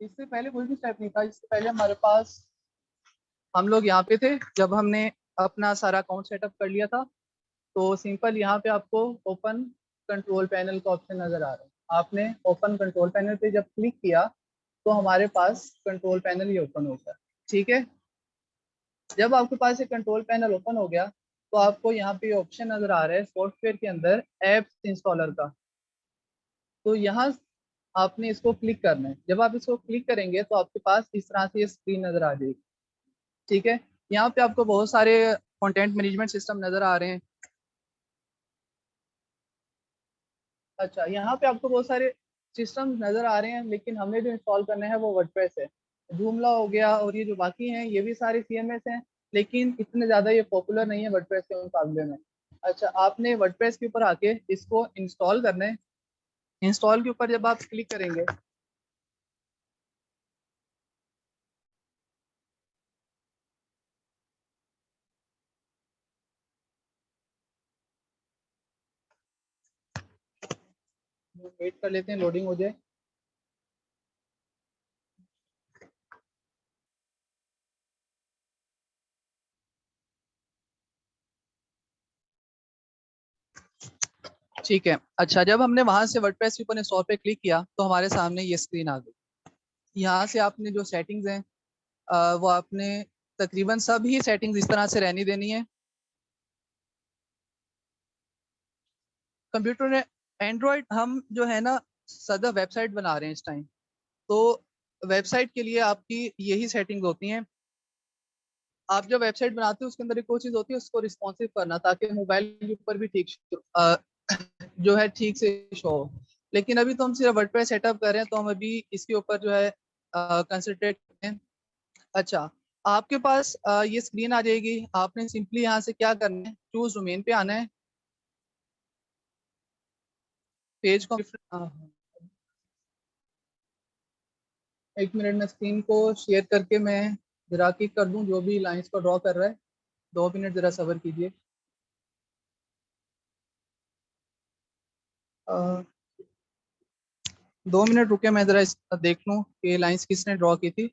इससे पहले कोई भी स्टेप नहीं था। इससे पहले हमारे पास, हम लोग यहाँ पे थे जब हमने अपना सारा अकाउंट सेटअप कर लिया था, तो सिंपल यहाँ पे आपको ओपन कंट्रोल पैनल का ऑप्शन नजर आ रहा है। आपने ओपन कंट्रोल पैनल पे जब क्लिक किया तो हमारे पास कंट्रोल पैनल ये ओपन हो गया। ठीक है, जब आपके पास ये कंट्रोल पैनल ओपन हो गया तो आपको यहाँ पे ऑप्शन नजर आ रहा है सॉफ्टवेयर के अंदर एप्स इंस्टॉलर का। तो यहाँ आपने इसको क्लिक करना है। जब आप इसको क्लिक करेंगे तो आपके पास इस तरह से ये स्क्रीन नजर आ जाएगी। ठीक है, यहाँ पे आपको बहुत सारे कंटेंट मैनेजमेंट सिस्टम नजर आ रहे हैं। अच्छा, यहाँ पे आपको बहुत सारे सिस्टम नजर आ रहे हैं, लेकिन हमने जो इंस्टॉल करना है वो वर्डप्रेस है। जूमला हो गया और ये जो बाकी हैं ये भी सारे सीएमएस हैं, लेकिन इतने ज़्यादा ये पॉपुलर नहीं है वर्डप्रेस के मुकाबले में। अच्छा, आपने वर्डप्रेस के ऊपर आके इसको इंस्टॉल करना है। इंस्टॉल के ऊपर जब आप क्लिक करेंगे वेट कर लेते हैं लोडिंग हो जाए। ठीक है, अच्छा जब हमने वहां से वर्डप्रेस के ऊपर इंस्टॉल पे क्लिक किया तो हमारे सामने ये स्क्रीन आ गई। यहाँ से आपने जो सेटिंग्स हैं वो आपने तकरीबन सब ही सेटिंग्स इस तरह से रहनी देनी है। कंप्यूटर में एंड्रॉयड हम जो है ना सदा वेबसाइट बना रहे हैं इस टाइम, तो वेबसाइट के लिए आपकी यही सेटिंग्स होती हैं। आप जब वेबसाइट बनाते हो उसके अंदर एक और चीज़ होती है उसको रिस्पॉन्सिव करना, ताकि मोबाइल के ऊपर भी ठीक जो है ठीक से शो हो। लेकिन अभी तो हम सिर्फ वर्डप्रेस सेटअप कर रहे हैं, तो हम अभी इसके ऊपर जो है कंसंट्रेट करते हैं। अच्छा, आपके पास ये स्क्रीन आ जाएगी। आपने सिंपली यहाँ से क्या करना है, चूज डोमेन पे आना है। पेज को एक मिनट में स्क्रीन को शेयर करके मैं जरा की कर दूं, जो भी लाइंस को ड्रॉ कर रहा है। 2 मिनट जरा सब्र कीजिए। अ, 2 मिनट रुके, मैं जरा देख लूं कि लाइंस किसने ड्रॉ की थी।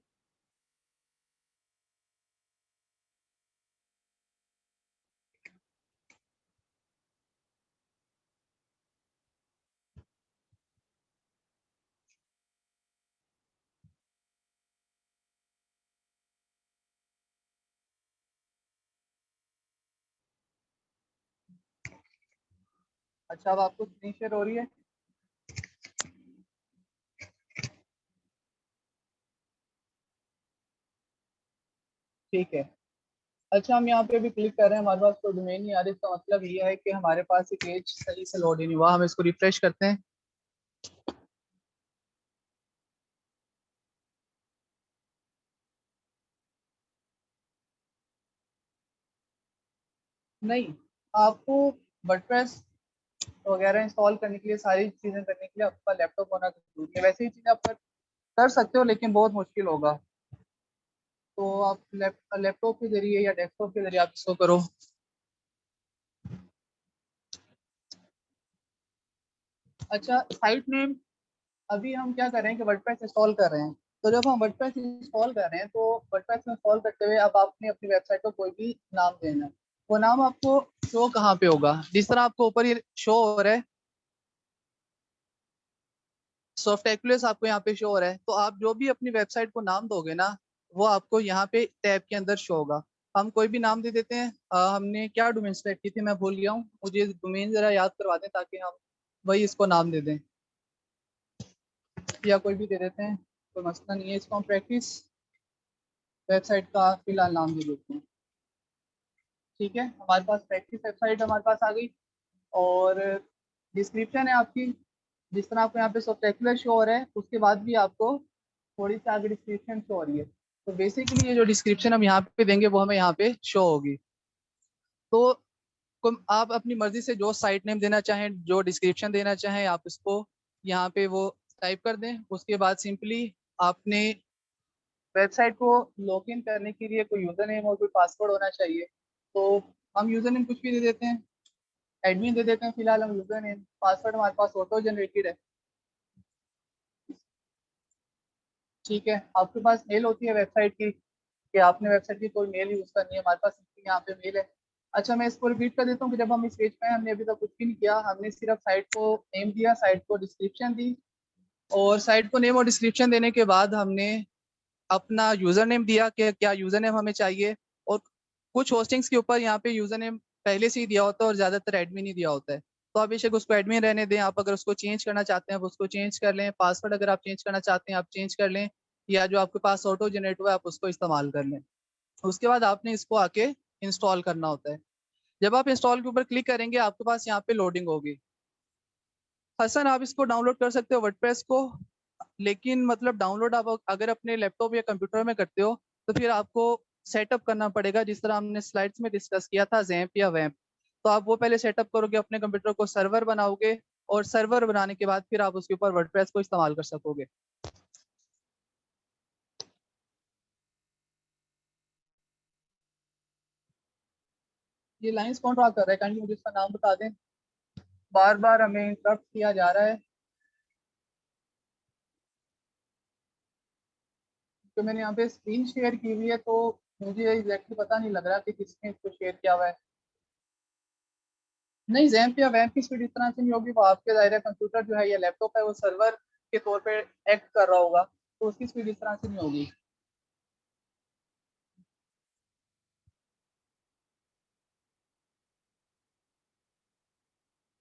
अच्छा, अब आपको स्क्रीन शेयर हो रही है? ठीक है, अच्छा हम यहाँ पे भी क्लिक कर रहे हैं, हमारे पास कोई डोमेन नहीं आ रही। इसका मतलब ये है कि हमारे पास एक पेज सही से लोड ही नहीं हुआ। हम इसको रिफ्रेश करते हैं। नहीं, आपको वर्डप्रेस वगैरह इंस्टॉल करने के लिए, सारी चीज़ें करने के लिए आपका लैपटॉप होना जरूरी है। वैसे ही चीज़ें आप कर सकते हो, लेकिन बहुत मुश्किल होगा। तो आप लैपटॉप के जरिए या डेस्कटॉप के जरिए आप इसको करो। अच्छा, साइट नेम, अभी हम क्या कर रहे हैं कि वर्डप्रेस इंस्टॉल कर रहे हैं। तो जब हम वर्डप्रेस इंस्टॉल कर रहे हैं तो वर्डप्रेस इंस्टॉल करते हुए अब आपने अपनी वेबसाइट को कोई भी नाम देना है। वो नाम आपको शो कहाँ पे होगा, जिस तरह आपको ऊपर ये शो हो रहा है सॉफ्टएक्युलेस, आपको यहाँ पे शो हो रहा है। तो आप जो भी अपनी वेबसाइट को नाम दोगे ना, वो आपको यहाँ पे टैब के अंदर शो होगा। हम कोई भी नाम दे देते हैं। हमने क्या डोमेन सेलेक्ट की थी, मैं भूल गया हूँ, मुझे डोमेन जरा याद करवा दें ताकि हम वही इसको नाम दे दें, या कोई भी दे देते हैं, कोई मसला नहीं है। इसको हम प्रैक्टिस वेबसाइट का फिलहाल नाम दे देते हैं। ठीक है, हमारे पास प्रैक्टिस वेबसाइट हमारे पास आ गई। और डिस्क्रिप्शन है आपकी, जिस तरह आपको यहाँ पे स्पेक्युलर शो हो रहा है, उसके बाद भी आपको थोड़ी सी आगे डिस्क्रिप्शन शो हो रही है। तो बेसिकली ये जो डिस्क्रिप्शन हम यहाँ पे देंगे वो हमें यहाँ पे शो होगी। तो आप अपनी मर्जी से जो साइट नेम देना चाहें, जो डिस्क्रिप्शन देना चाहें, आप इसको यहाँ पे वो टाइप कर दें। उसके बाद सिंपली आपने वेबसाइट को लॉगिन करने के लिए कोई यूज़र नेम और कोई पासवर्ड होना चाहिए। तो हम यूज़र नेम कुछ भी दे देते हैं, एडमिन दे देते हैं फिलहाल हम यूज़र नेम। पासवर्ड हमारे पास ऑटो जनरेटेड है। ठीक है, आपके पास मेल होती है वेबसाइट की कि आपने वेबसाइट की कोई मेल यूज़ करनी है, हमारे पास यहाँ पे मेल है। अच्छा, मैं इसको रिपीट कर देता हूँ कि जब हम इस पेज पे हैं हमने अभी तक कुछ भी नहीं किया, हमने सिर्फ साइट को नेम दिया, साइट को डिस्क्रिप्शन दी, और साइट को नेम और डिस्क्रिप्शन देने के बाद हमने अपना यूज़र नेम दिया कि क्या यूज़र नेम हमें चाहिए, और कुछ होस्टिंग्स के ऊपर यहाँ पे यूज़र नेम पहले से ही दिया होता है और ज़्यादातर एडमिन ही दिया होता है, तो आप बेशक उसको एडमिन रहने दें। आप अगर उसको चेंज करना चाहते हैं आप उसको चेंज कर लें, पासवर्ड अगर आप चेंज करना चाहते हैं आप चेंज कर लें, या जो आपके पास ऑटो जनरेट हुआ है आप उसको इस्तेमाल कर लें। उसके बाद आपने इसको आके इंस्टॉल करना होता है। जब आप इंस्टॉल के ऊपर क्लिक करेंगे आपके पास यहाँ पे लोडिंग होगी। हसन, आप इसको डाउनलोड कर सकते हो वर्डप्रेस को, लेकिन मतलब डाउनलोड आप अगर अपने लैपटॉप या कंप्यूटर में करते हो तो फिर आपको सेटअप करना पड़ेगा, जिस तरह हमने स्लाइड्स में डिस्कस किया था, जैम्प या वैम्प। तो आप वो पहले सेटअप करोगे, अपने कंप्यूटर को सर्वर बनाओगे, और सर्वर बनाने के बाद फिर आप उसके ऊपर वर्डप्रेस को इस्तेमाल कर सकोगे। ये लाइंस कौन ड्रा कर रहा है, काइंडली मुझे इसका नाम बता दें, बार बार हमें इंटरप्ट किया जा रहा है। तो मैंने यहाँ पे स्क्रीन शेयर की हुई है, तो मुझे एग्जैक्टली पता नहीं लग रहा कि किसने इसको शेयर किया हुआ है। नहीं, जैम्प या वैम्प की स्पीड इस तरह से नहीं होगी, वो आपके दायरा कंप्यूटर जो है या लैपटॉप है वो सर्वर के तौर पे एक्ट कर रहा होगा, तो उसकी स्पीड इस तरह से नहीं होगी।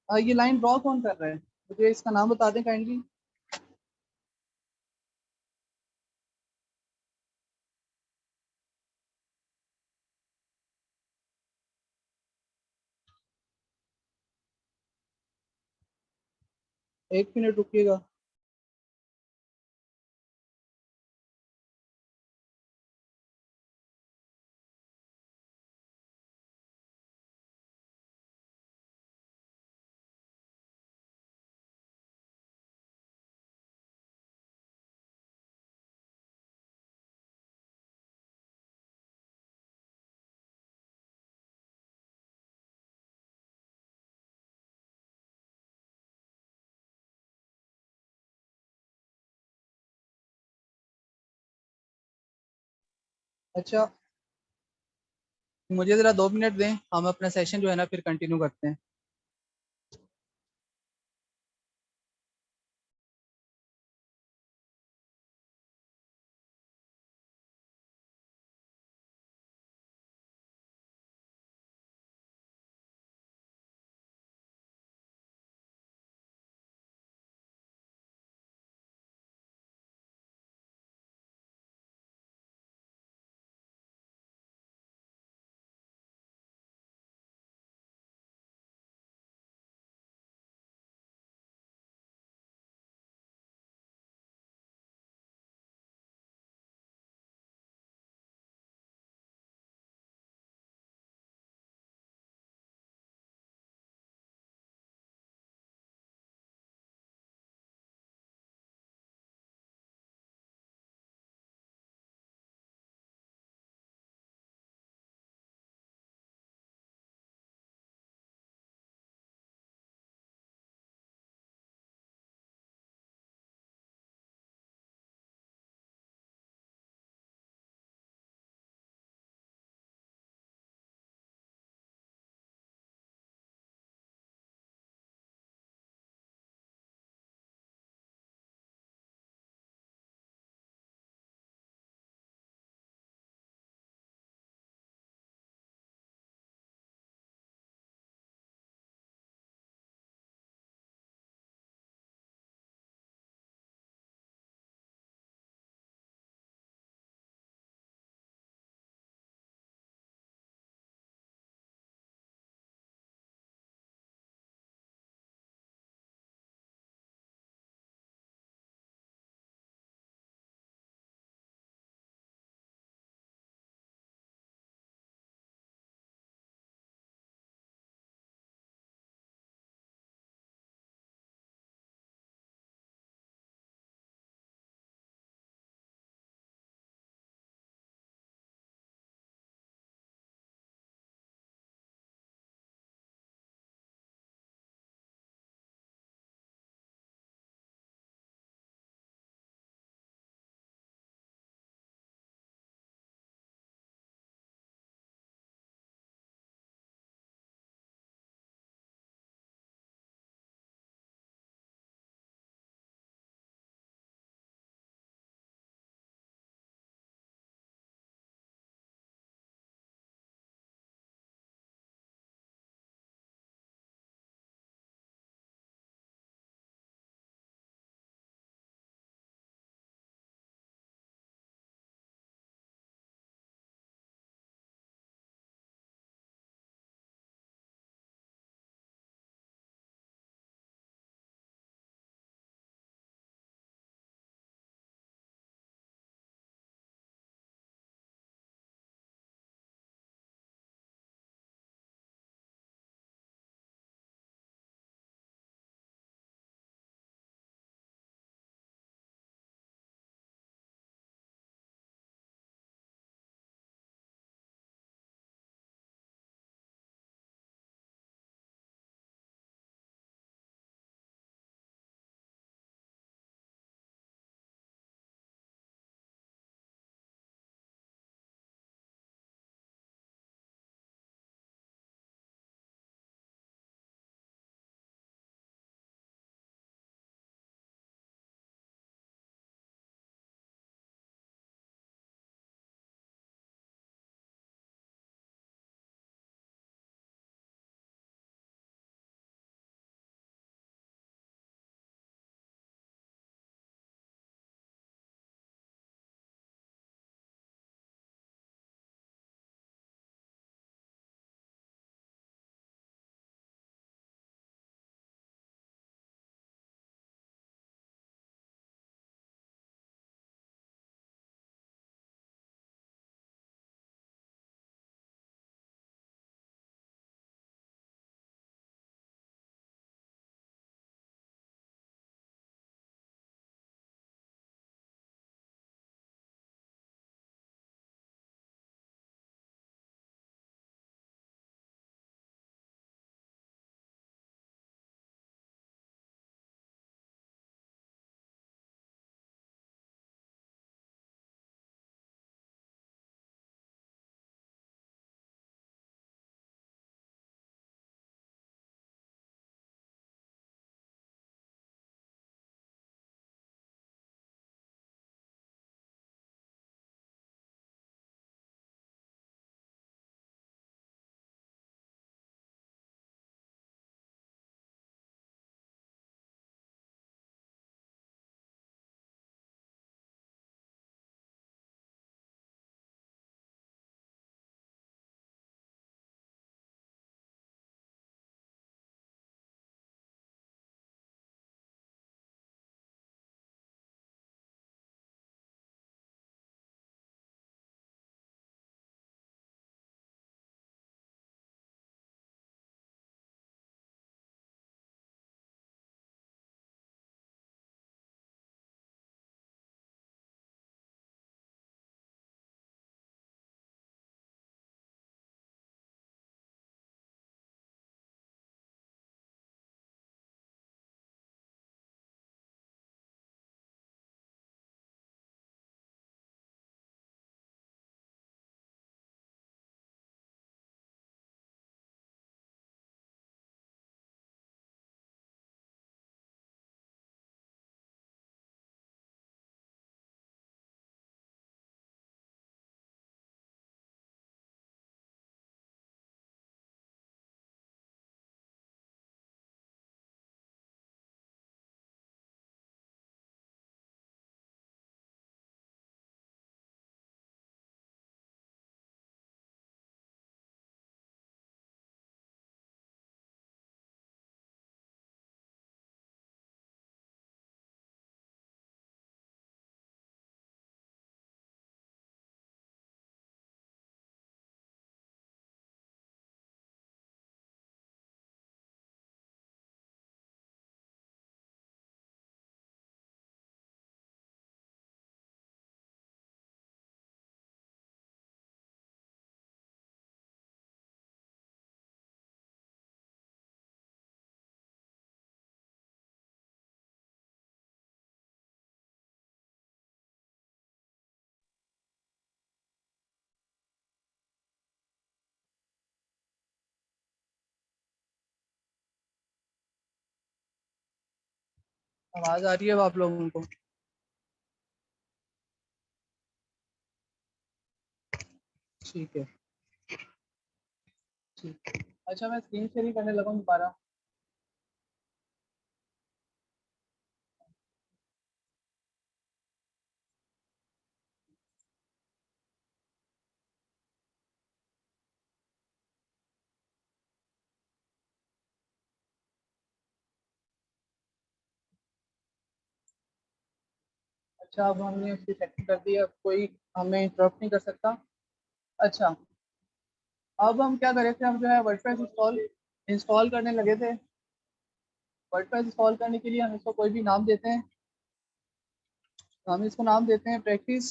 ये लाइन ड्रॉ कौन कर रहा है, मुझे इसका नाम बता दें काइंडली। एक मिनट रुकिएगा। अच्छा, मुझे ज़रा 2 मिनट दें, हम अपना सेशन जो है ना फिर कंटिन्यू करते हैं। आवाज आ रही है अब आप लोगों को? ठीक है, ठीक। अच्छा, मैं स्क्रीन शेयरिंग करने लगा हूँ दोबारा। अच्छा, अब हमने उसकी सेटिंग कर दी है, अब कोई हमें इंटरप्ट नहीं कर सकता। अच्छा, अब हम क्या करे थे, हम जो है वर्डप्रेस इंस्टॉल इंस्टॉल करने लगे थे। वर्डप्रेस इंस्टॉल करने के लिए हम इसको कोई भी नाम देते हैं। तो हम इसको नाम देते हैं प्रैक्टिस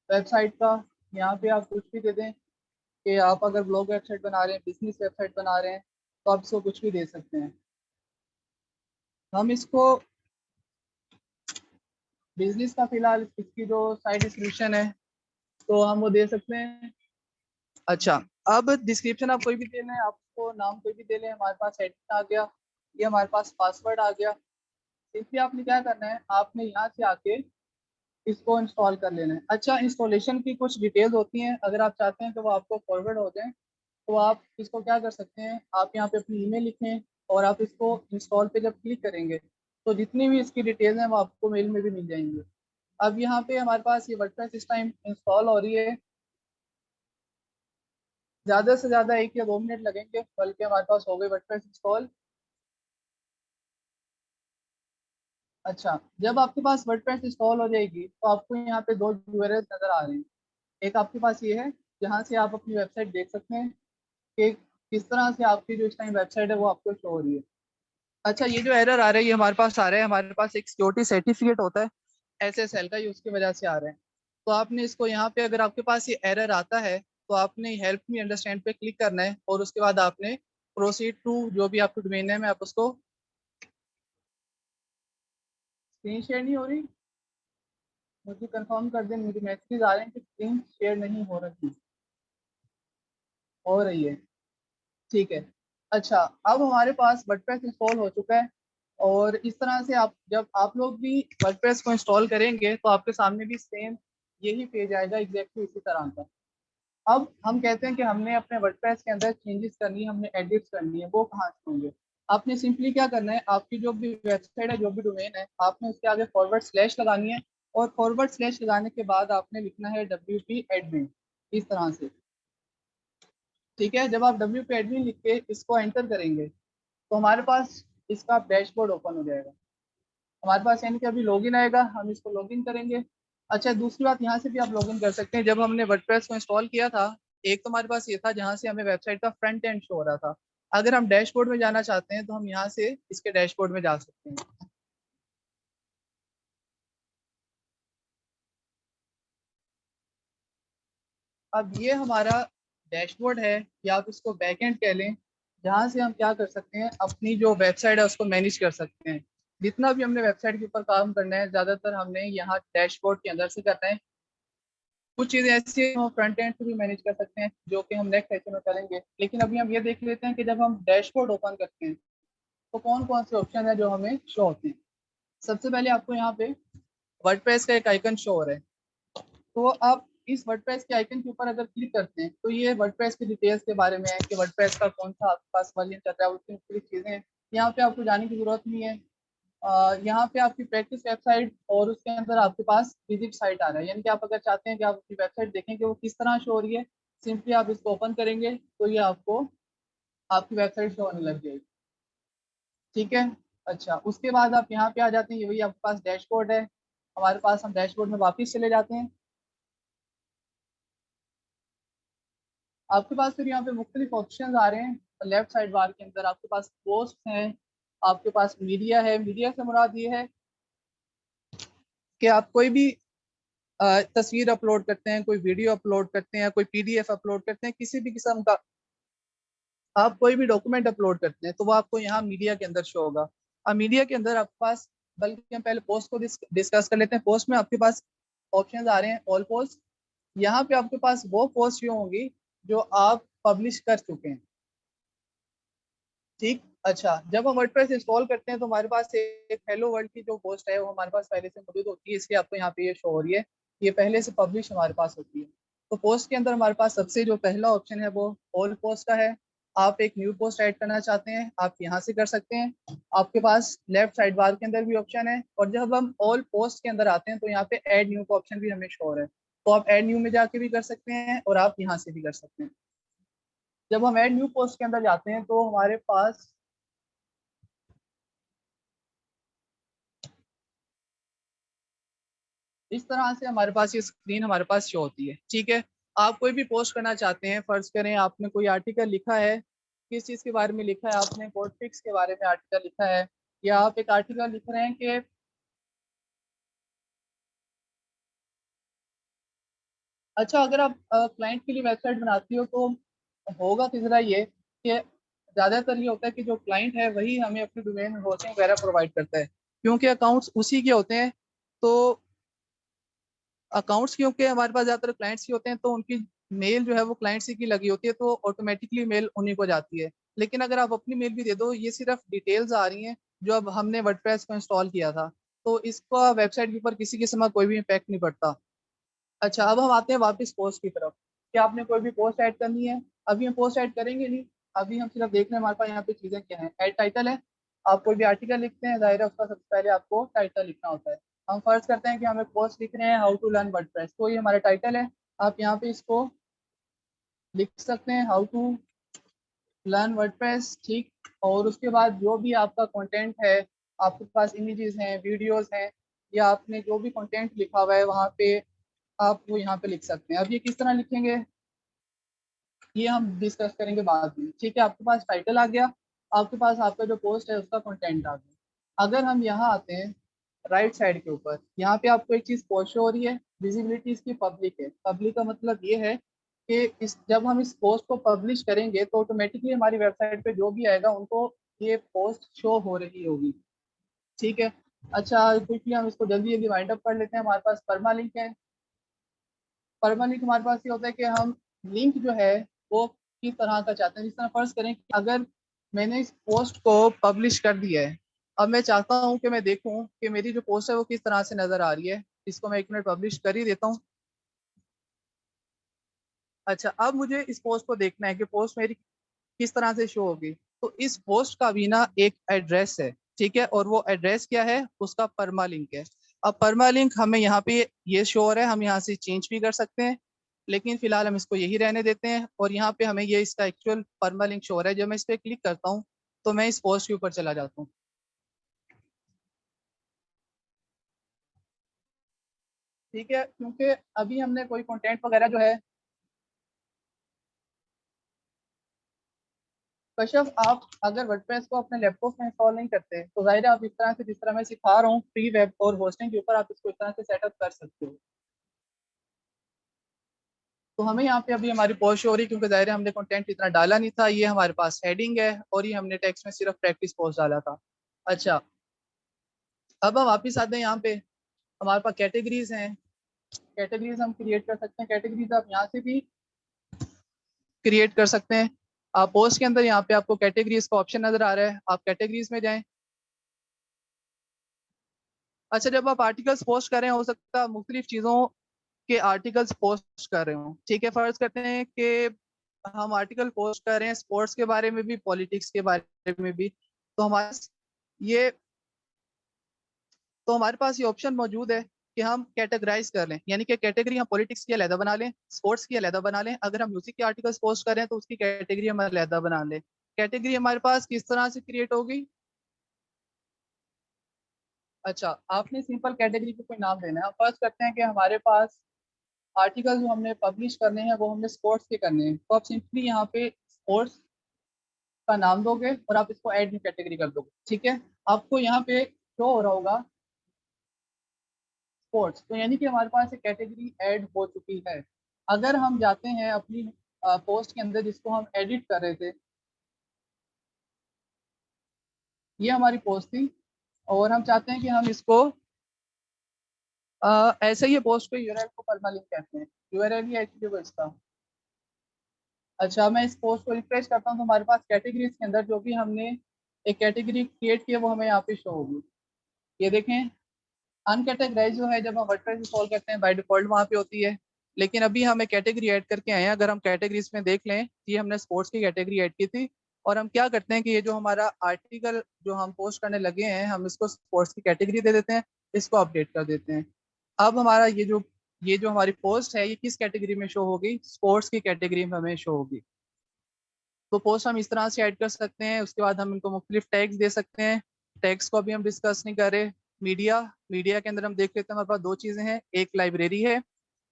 वेबसाइट का। यहाँ पे आप कुछ भी दे दें कि आप अगर ब्लॉग वेबसाइट बना रहे हैं, बिजनेस वेबसाइट बना रहे हैं, तो आप इसको कुछ भी दे सकते हैं। हम इसको बिजनेस का फिलहाल इसकी जो साइट डिस्क्रिप्शन है तो हम वो दे सकते हैं। अच्छा, अब डिस्क्रिप्शन आप कोई भी दे लें, आपको नाम कोई भी दे लें। हमारे पास एडमिन आ गया, ये हमारे पास पासवर्ड आ गया। इसलिए आपने क्या करना है, आपने यहाँ से आके इसको इंस्टॉल कर लेना है। अच्छा, इंस्टॉलेशन की कुछ डिटेल्स होती हैं, अगर आप चाहते हैं कि वो आपको फॉरवर्ड हो जाए तो आप इसको क्या कर सकते हैं, आप यहाँ पे अपनी ईमेल लिखें और आप इसको इंस्टॉल पे जब क्लिक करेंगे तो जितनी भी इसकी डिटेल्स हैं वो आपको मेल में भी मिल जाएंगी। अब यहाँ पे हमारे पास ये वर्डप्रेस इस टाइम इंस्टॉल हो रही है। ज़्यादा से ज़्यादा 1 या 2 मिनट लगेंगे, बल्कि हमारे पास हो गई वर्डप्रेस इंस्टॉल। अच्छा, जब आपके पास वर्डप्रेस इंस्टॉल हो जाएगी तो आपको यहाँ पे 2 URL नज़र आ रहे हैं। एक आपके पास ये है जहाँ से आप अपनी वेबसाइट देख सकते हैं कि किस तरह से आपकी जो इस टाइम वेबसाइट है वो आपको शो हो रही है। अच्छा, ये जो एरर आ रहा है ये हमारे पास आ रहा है, हमारे पास एक सिक्योरिटी सर्टिफिकेट होता है SSL का, ये उसकी वजह से आ रहा है। तो आपने इसको यहाँ पे, अगर आपके पास ये एरर आता है तो आपने हेल्प मी अंडरस्टैंड पे क्लिक करना है और उसके बाद आपने प्रोसीड टू जो भी आपकी डोमेन नेम है आप उसको। स्क्रीन शेयर नहीं हो रही? मुझे कंफर्म कर दें, मुझे मैसेज आ रहे हैं कि स्क्रीन शेयर नहीं हो रही। हो रही है, ठीक है। अच्छा, अब हमारे पास वर्डप्रेस इंस्टॉल हो चुका है और इस तरह से आप जब आप लोग भी वर्डप्रेस को इंस्टॉल करेंगे तो आपके सामने भी सेम यही पेज आएगा, एग्जैक्टली इसी तरह का। अब हम कहते हैं कि हमने अपने वर्डप्रेस के अंदर चेंजेस करनी है, हमने एडिट्स करनी है, वो कहाँ से होंगे? आपने सिंपली क्या करना है, आपकी जो भी वेबसाइट है, जो भी डोमेन है, आपने उसके आगे फॉरवर्ड स्लैश लगानी है और फॉरवर्ड स्लैश लगाने के बाद आपने लिखना है WP एडमिन, इस तरह से। ठीक है, जब आप WP एडमिन लिख के इसको एंटर करेंगे तो हमारे पास इसका डैशबोर्ड ओपन हो जाएगा। हमारे पास यानी कि अभी लॉगिन आएगा, हम इसको लॉगिन करेंगे। अच्छा, दूसरी बात, यहाँ से भी आप लॉगिन कर सकते हैं। जब हमने वर्डप्रेस को इंस्टॉल किया था, एक तो हमारे पास ये था जहाँ से हमें वेबसाइट का फ्रंट एंड शो हो रहा था। अगर हम डैशबोर्ड में जाना चाहते हैं तो हम यहाँ से इसके डैशबोर्ड में जा सकते हैं। अब ये हमारा डैशबोर्ड है या आप इसको बैकएंड कह लें, जहाँ से हम क्या कर सकते हैं, अपनी जो वेबसाइट है उसको मैनेज कर सकते हैं। जितना भी हमने वेबसाइट के ऊपर काम करना है ज़्यादातर हमने यहाँ डैशबोर्ड के अंदर से करना है। कुछ चीज़ें ऐसी हैं हम फ्रंट एंड से भी मैनेज कर सकते हैं, जो कि हम नेक्स्ट सेशन में करेंगे। लेकिन अभी हम ये देख लेते हैं कि जब हम डैशबोर्ड ओपन करते हैं तो कौन कौन से ऑप्शन है जो हमें शो होते हैं। सबसे पहले आपको यहाँ पे वर्डप्रेस का एक आइकन शो हो रहा है। तो आप इस वर्डप्रेस के आइकन के ऊपर अगर क्लिक करते हैं तो ये वर्डप्रेस की डिटेल्स के बारे में है कि वर्डप्रेस का कौन सा आपके पास वर्जन चल रहा है, उसकी मुख्तलिफ चीज़ें हैं। यहाँ पे आपको जाने की जरूरत नहीं है। यहाँ पे आपकी प्रैक्टिस वेबसाइट और उसके अंदर आपके पास विजिट साइट आ रहा है, यानी कि आप अगर चाहते हैं कि आप अपनी वेबसाइट देखें कि वो किस तरह शो हो रही है, सिंपली आप इसको ओपन करेंगे तो ये आपको आपकी वेबसाइट शो होने लग जाएगी। ठीक है। अच्छा, उसके बाद आप यहाँ पे आ जाते हैं, ये वही आपके पास डैशबोर्ड है हमारे पास। हम डैशबोर्ड में वापस चले जाते हैं। आपके पास फिर यहाँ पे मुख्तलिफ ऑप्शन आ रहे हैं। लेफ्ट साइड बार के अंदर आपके पास पोस्ट हैं, आपके पास मीडिया है। मीडिया से मुराद ये है कि आप कोई भी तस्वीर अपलोड करते हैं, कोई वीडियो अपलोड करते हैं, कोई PDF अपलोड करते हैं, किसी भी किस्म का आप कोई भी डॉक्यूमेंट अपलोड करते हैं तो वो आपको यहाँ मीडिया के अंदर शो होगा। अब मीडिया के अंदर आपके पास, बल्कि हम पहले पोस्ट को डिस्कस कर लेते हैं। पोस्ट में आपके पास ऑप्शन आ रहे हैं, ऑल पोस्ट। यहाँ पे आपके पास वो पोस्ट शो होंगी जो आप पब्लिश कर चुके हैं। ठीक, अच्छा, जब हम वर्डप्रेस इंस्टॉल करते हैं तो हमारे पास एक हेलो वर्ल्ड की जो पोस्ट है वो हमारे पास पहले से मौजूद होती है, इसलिए आपको यहाँ पे ये शो हो रही है। ये पहले से पब्लिश हमारे पास होती है। तो पोस्ट के अंदर हमारे पास सबसे जो पहला ऑप्शन है वो ऑल पोस्ट का है। आप एक न्यू पोस्ट ऐड करना चाहते हैं, आप यहाँ से कर सकते हैं। आपके पास लेफ्ट साइड बार के अंदर भी ऑप्शन है, और जब हम ऑल पोस्ट के अंदर आते हैं तो यहाँ पे ऐड न्यू का ऑप्शन भी हमें शो हो रहा है। तो आप ऐड न्यू में जाके भी कर सकते हैं और आप यहाँ से भी कर सकते हैं। जब हम ऐड न्यू पोस्ट के अंदर जाते हैं तो हमारे पास इस तरह से हमारे पास ये स्क्रीन हमारे पास शो होती है। ठीक है, आप कोई भी पोस्ट करना चाहते हैं, फर्ज करें आपने कोई आर्टिकल लिखा है, किस चीज़ के बारे में लिखा है, आपने पॉलिटिक्स के बारे में आर्टिकल लिखा है, या आप एक आर्टिकल लिख रहे हैं कि अच्छा, अगर आप क्लाइंट के लिए वेबसाइट बनाती हो तो होगा किस तरह ये कि ज़्यादातर ये होता है कि जो क्लाइंट है वही हमें अपनी डोमेन होस्टिंग वगैरह प्रोवाइड करता है, क्योंकि अकाउंट्स उसी के होते हैं। तो अकाउंट्स क्योंकि हमारे पास ज़्यादातर क्लाइंट्स ही होते हैं तो उनकी मेल जो है वो क्लाइंट्स ही की लगी होती है, तो ऑटोमेटिकली मेल उन्हीं को जाती है। लेकिन अगर आप अपनी मेल भी दे दो, ये सिर्फ डिटेल्स आ रही हैं जो अब हमने वर्डप्रेस को इंस्टॉल किया था, तो इसका वेबसाइट के ऊपर किसी किस्म का कोई भी इम्पैक्ट नहीं पड़ता। अच्छा, अब हम आते हैं वापस पोस्ट की तरफ कि आपने कोई भी पोस्ट ऐड करनी है। अभी हम पोस्ट ऐड करेंगे नहीं, अभी हम सिर्फ देख रहे हैं हमारे पास यहाँ पे चीज़ें क्या हैं। ऐड टाइटल है, आप कोई भी आर्टिकल लिखते हैं, जाहिर है उसका सबसे पहले आपको टाइटल लिखना होता है। हम फर्ज करते हैं कि हमें पोस्ट लिख रहे हैं हाउ टू लर्न वर्डप्रेस, तो ये हमारा टाइटल है। आप यहाँ पे इसको लिख सकते हैं हाउ टू लर्न वर्डप्रेस, ठीक। और उसके बाद जो भी आपका कंटेंट है, आपके पास इमेजेस हैं, वीडियोस हैं, या आपने जो भी कंटेंट लिखा हुआ है वहाँ पे आप वो यहाँ पे लिख सकते हैं। अब ये किस तरह लिखेंगे ये हम डिस्कस करेंगे बाद में। ठीक है, आपके पास टाइटल आ गया, आपके पास आपका जो पोस्ट है उसका कंटेंट आ गया। अगर हम यहाँ आते हैं राइट साइड के ऊपर, यहाँ पे आपको एक चीज़ पोस्ट हो रही है, विजिबिलिटी इसकी पब्लिक है। पब्लिक का मतलब ये है कि इस जब हम इस पोस्ट को पब्लिश करेंगे तो ऑटोमेटिकली हमारी वेबसाइट पे जो भी आएगा उनको ये पोस्ट शो हो रही होगी। ठीक है, अच्छा क्विकली हम इसको जल्दी जल्दी वाइंड अप कर लेते हैं। हमारे पास परमा लिंक है। परमा लिंक हमारे पास ये होता है कि हम लिंक जो है वो किस तरह का चाहते हैं। जिस तरह फर्ज करें कि अगर मैंने इस पोस्ट को पब्लिश कर दिया है, अब मैं चाहता हूँ कि मैं देखूँ कि मेरी जो पोस्ट है वो किस तरह से नज़र आ रही है। इसको मैं 1 मिनट पब्लिश कर ही देता हूँ। अच्छा, अब मुझे इस पोस्ट को देखना है कि पोस्ट मेरी किस तरह से शो होगी। तो इस पोस्ट का भी ना एक एड्रेस है, ठीक है, और वो एड्रेस क्या है, उसका परमा लिंक है। अब परमा लिंक हमें यहाँ पे ये शो हो रहा है, हम यहाँ से चेंज भी कर सकते हैं, लेकिन फिलहाल हम इसको यही रहने देते हैं। और यहाँ पे हमें ये इसका एक्चुअल परमा लिंक शो हो रहा है। जब मैं इस पर क्लिक करता हूँ तो मैं इस पोस्ट के ऊपर चला जाता हूँ। ठीक है, क्योंकि अभी हमने कोई कंटेंट वगैरह जो है, कश्यप आप अगर वर्डप्रेस को अपने लैपटॉप में इंस्टॉल नहीं करते तो जाहिर है आप इस तरह से, जिस तरह मैं सिखा रहा हूँ फ्री वेब और होस्टिंग के ऊपर, आप इसको इस तरह से सेटअप कर सकते हो। तो हमें यहाँ पे अभी हमारी पोस्ट हो रही है क्योंकि जाहिर है हमने कंटेंट इतना डाला नहीं था। ये हमारे पास हेडिंग है और ये हमने टेक्स्ट में सिर्फ प्रैक्टिस पोस्ट डाला था। अच्छा, अब हम वापिस आते हैं यहाँ पे, हमारे पास कैटेगरीज हैं। कैटेगरीज हम क्रिएट कर सकते हैं। कैटेगरीज आप यहाँ से भी क्रिएट कर सकते हैं। आप पोस्ट के अंदर यहाँ पे आपको कैटेगरीज का ऑप्शन नजर आ रहा है, आप कैटेगरीज में जाएं। अच्छा, जब आप आर्टिकल्स पोस्ट कर रहे हैं, हो सकता है मुख्तलिफ चीज़ों के आर्टिकल्स पोस्ट कर रहे हो। ठीक है, फर्ज करते हैं कि हम आर्टिकल पोस्ट कर रहे हैं स्पोर्ट्स के बारे में भी, पॉलिटिक्स के बारे में भी, तो ये हमारे पास ये ऑप्शन मौजूद है कि हम कैटेगराइज कर लें, यानी कि कैटेगरी हम पॉलिटिक्स की अलहदा बना लें, स्पोर्ट्स की अलहदा बना लें। अगर हम म्यूजिक के आर्टिकल्स पोस्ट कर रहे हैं तो उसकी कैटेगरी हम अलहदा बना लें। कैटेगरी हमारे पास किस तरह से क्रिएट होगी। अच्छा, आपने सिंपल कैटेगरी को कोई नाम देना है। फर्स्ट करते हैं कि हमारे पास आर्टिकल जो हमने पब्लिश करने हैं वो हमने स्पोर्ट्स के करने हैं, तो आप सिंपली यहाँ पे स्पोर्ट्स का नाम दोगे और आप इसको ऐड न्यू कैटेगरी कर दोगे। ठीक है, आपको यहाँ पे शो हो रहा होगा स्पोर्ट्स, तो यानी कि हमारे पास एक कैटेगरी ऐड हो चुकी है। अगर हम जाते हैं अपनी पोस्ट के अंदर जिसको हम एडिट कर रहे थे, ये हमारी पोस्ट थी और हम चाहते हैं कि हम इसको ऐसे ही पोस्ट को यूआरएल को परमालिंक कहते हैं। यूआरएल ही एचटीटीपी इसका। अच्छा, मैं इस पोस्ट को रिफ्रेश करता हूँ तो हमारे पास कैटेगरीज के अंदर जो भी हमने एक कैटेगरी क्रिएट की है, वो हमें यहाँ पे शो होगी। ये देखें, अनकैटेगराइज जो है जब हम वर्डप्रेस इंस्टॉल करते हैं बाय डिफॉल्ट वहाँ पे होती है, लेकिन अभी हमें कैटेगरी ऐड करके आए हैं। अगर हम कैटेगरीज में देख लें, ये हमने स्पोर्ट्स की कैटेगरी ऐड की थी, और हम क्या करते हैं कि ये जो हमारा आर्टिकल जो हम पोस्ट करने लगे हैं, हम इसको स्पोर्ट्स की कैटेगरी दे देते हैं, इसको अपडेट कर देते हैं। अब हमारा ये जो हमारी पोस्ट है, ये किस कैटेगरी में शो होगी? स्पोर्ट्स की कैटेगरी में हमें शो होगी। तो पोस्ट हम इस तरह से ऐड कर सकते हैं। उसके बाद हम इनको मुख्तलिफ टैग्स दे सकते हैं। टैग्स को अभी हम डिस्कस नहीं कर रहे। मीडिया के अंदर हम देख लेते हैं, हमारे पास दो चीज़ें हैं, एक लाइब्रेरी है।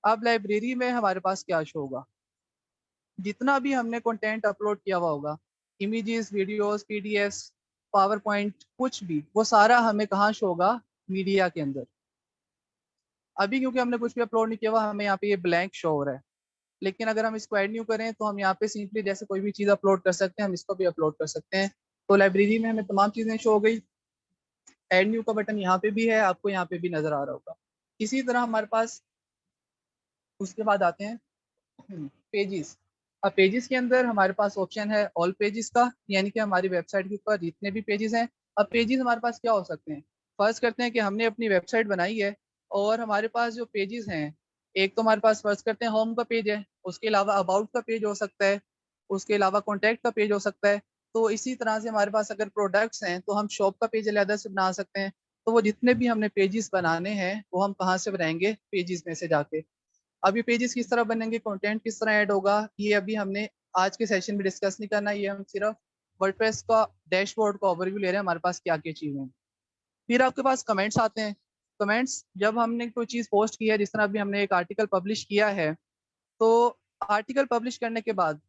अब लाइब्रेरी में हमारे पास क्या शो होगा? जितना भी हमने कंटेंट अपलोड किया हुआ होगा, images, videos, PDFs, power point, कुछ भी, वो सारा हमें कहाँ शो होगा? मीडिया के अंदर। अभी क्योंकि हमने कुछ भी अपलोड नहीं किया हुआ, हमें यहाँ पे ये ब्लैंक शो हो रहा है। लेकिन अगर हम इसको ऐड न्यू करें तो हम यहाँ पे सिंपली जैसे कोई भी चीज़ अपलोड कर सकते हैं, हम इसको भी अपलोड कर सकते हैं। तो लाइब्रेरी में हमें तमाम चीज़ें शो हो गई। ऐड न्यू का बटन यहाँ पे भी है, आपको यहाँ पे भी नजर आ रहा होगा। इसी तरह हमारे पास उसके बाद आते हैं पेजेस। अब पेजेस के अंदर हमारे पास ऑप्शन है ऑल पेजेस का, यानी कि हमारी वेबसाइट के ऊपर जितने भी पेजेस हैं। अब पेजेस हमारे पास क्या हो सकते हैं? फर्ज करते हैं कि हमने अपनी वेबसाइट बनाई है और हमारे पास जो पेजेस हैं, एक तो हमारे पास फर्ज करते हैं होम का पेज है, उसके अलावा अबाउट का पेज हो सकता है, उसके अलावा कॉन्टैक्ट का पेज हो सकता है। तो इसी तरह से हमारे पास अगर प्रोडक्ट्स हैं तो हम शॉप का पेज अलग से बना सकते हैं। तो वो जितने भी हमने पेजेस बनाने हैं वो हम कहाँ से बनाएंगे? पेजेस में से जाके। अब ये पेजेस किस तरह बनेंगे, कंटेंट किस तरह ऐड होगा, ये अभी हमने आज के सेशन में डिस्कस नहीं करना। ये हम सिर्फ वर्डप्रेस का डैशबोर्ड का ओवरव्यू ले रहे हैं, हमारे पास क्या क्या चीज़ें हैं। फिर आपके पास कमेंट्स आते हैं। कमेंट्स जब हमने कोई चीज़ पोस्ट की है, जिस तरह अभी हमने एक आर्टिकल पब्लिश किया है, तो आर्टिकल पब्लिश करने के बाद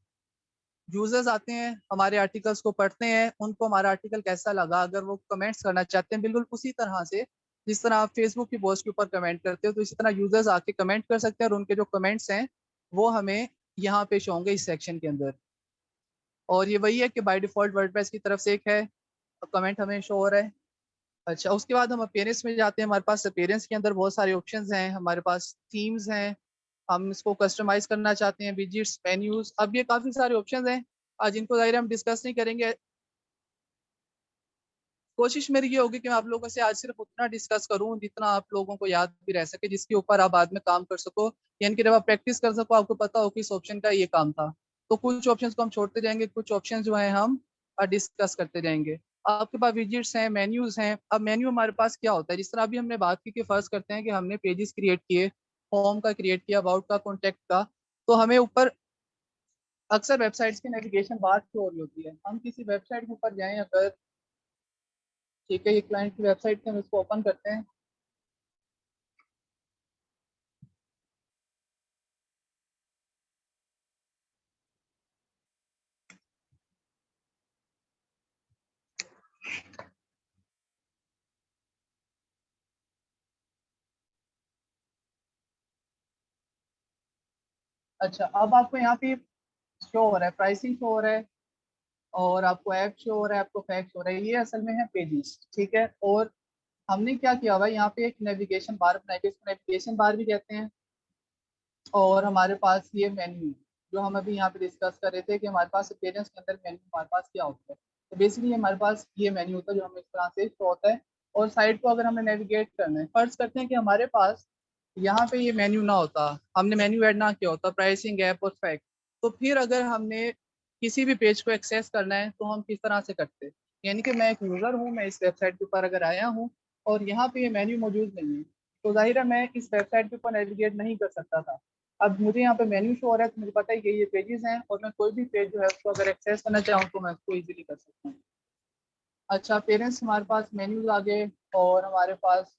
यूजर्स आते हैं, हमारे आर्टिकल्स को पढ़ते हैं, उनको हमारा आर्टिकल कैसा लगा, अगर वो कमेंट्स करना चाहते हैं, बिल्कुल उसी तरह से जिस तरह आप फेसबुक की पोस्ट के ऊपर कमेंट करते हो, तो इसी तरह यूजर्स आके कमेंट कर सकते हैं, और उनके जो कमेंट्स हैं वो हमें यहाँ पे शो होंगे इस सेक्शन के अंदर। और ये वही है कि बाय डिफॉल्ट वर्डप्रेस की तरफ से एक है, कमेंट हमें शो हो रहा है। अच्छा, उसके बाद हम अपीयरेंस में जाते हैं। हमारे पास अपीयरेंस के अंदर बहुत सारे ऑप्शंस हैं, हमारे पास थीम्स हैं, हम इसको कस्टमाइज करना चाहते हैं, विजिट्स, मेन्यूज, अब ये काफ़ी सारे ऑप्शंस हैं आज इनको ज़ाहिर हम डिस्कस नहीं करेंगे। कोशिश मेरी ये होगी कि मैं आप लोगों से आज सिर्फ उतना डिस्कस करूं जितना आप लोगों को याद भी रह सके, जिसके ऊपर आप बाद में काम कर सको, यानी कि जब आप प्रैक्टिस कर सको आपको पता हो कि इस ऑप्शन का ये काम था। तो कुछ ऑप्शंस को हम छोड़ते जाएंगे, कुछ ऑप्शंस जो हैं हम डिस्कस करते जाएंगे। आपके पास विजिट्स हैं, मेन्यूज हैं। अब मेन्यू हमारे पास क्या होता है? जिस तरह अभी हमने बात की कि फर्ज करते हैं कि हमने पेजेस क्रिएट किए, होम का क्रिएट किया, अबाउट का, कॉन्टैक्ट का, तो हमें ऊपर अक्सर वेबसाइट्स की नेविगेशन बार शो हो रही होती है। हम किसी वेबसाइट के ऊपर जाएं अगर, ठीक है, ये क्लाइंट की वेबसाइट पे हम इसको ओपन करते हैं। अच्छा, अब आपको यहाँ पे शो हो रहा है, प्राइसिंग शो हो रहा है, और आपको ऐप शो हो रहा है, आपको फैक्ट शो हो रहा है, ये असल में है पेजेस, ठीक है। और हमने क्या किया हुआ है, यहाँ पे एक नेविगेशन बार बनाई है, इसको नेविगेशन बार भी कहते हैं। और हमारे पास ये मेन्यू जो हम अभी यहाँ पे डिस्कस कर रहे थे कि हमारे पास अपीयरेंस के अंदर मेन्यू हमारे पास क्या होता है, तो बेसिकली हमारे पास ये मेन्यू होता है जो हमें इस तरह से शो होता है। और साइट को अगर हमें नेविगेट करना है, फर्ज करते हैं कि हमारे पास यहाँ पे ये मेन्यू ना होता, हमने मेन्यू ऐड ना किया होता, प्राइसिंग, ऐप और फैक्ट, तो फिर अगर हमने किसी भी पेज को एक्सेस करना है तो हम किस तरह से करते हैं? यानी कि मैं एक यूज़र हूँ, मैं इस वेबसाइट के ऊपर अगर आया हूँ और यहाँ पे ये मेन्यू मौजूद नहीं है, तो जाहिर है मैं इस वेबसाइट के ऊपर नेविगेट नहीं कर सकता था। अब मुझे यहाँ पे मेन्यू शो हो रहा है, तो मुझे पता है कि ये पेजेस हैं, और मैं कोई भी पेज जो है उसको अगर एक्सेस करना चाहूँ तो मैं उसको इजीली कर सकता हूँ। अच्छा, पेरेंट्स हमारे पास मेन्यूज आ गए, और हमारे पास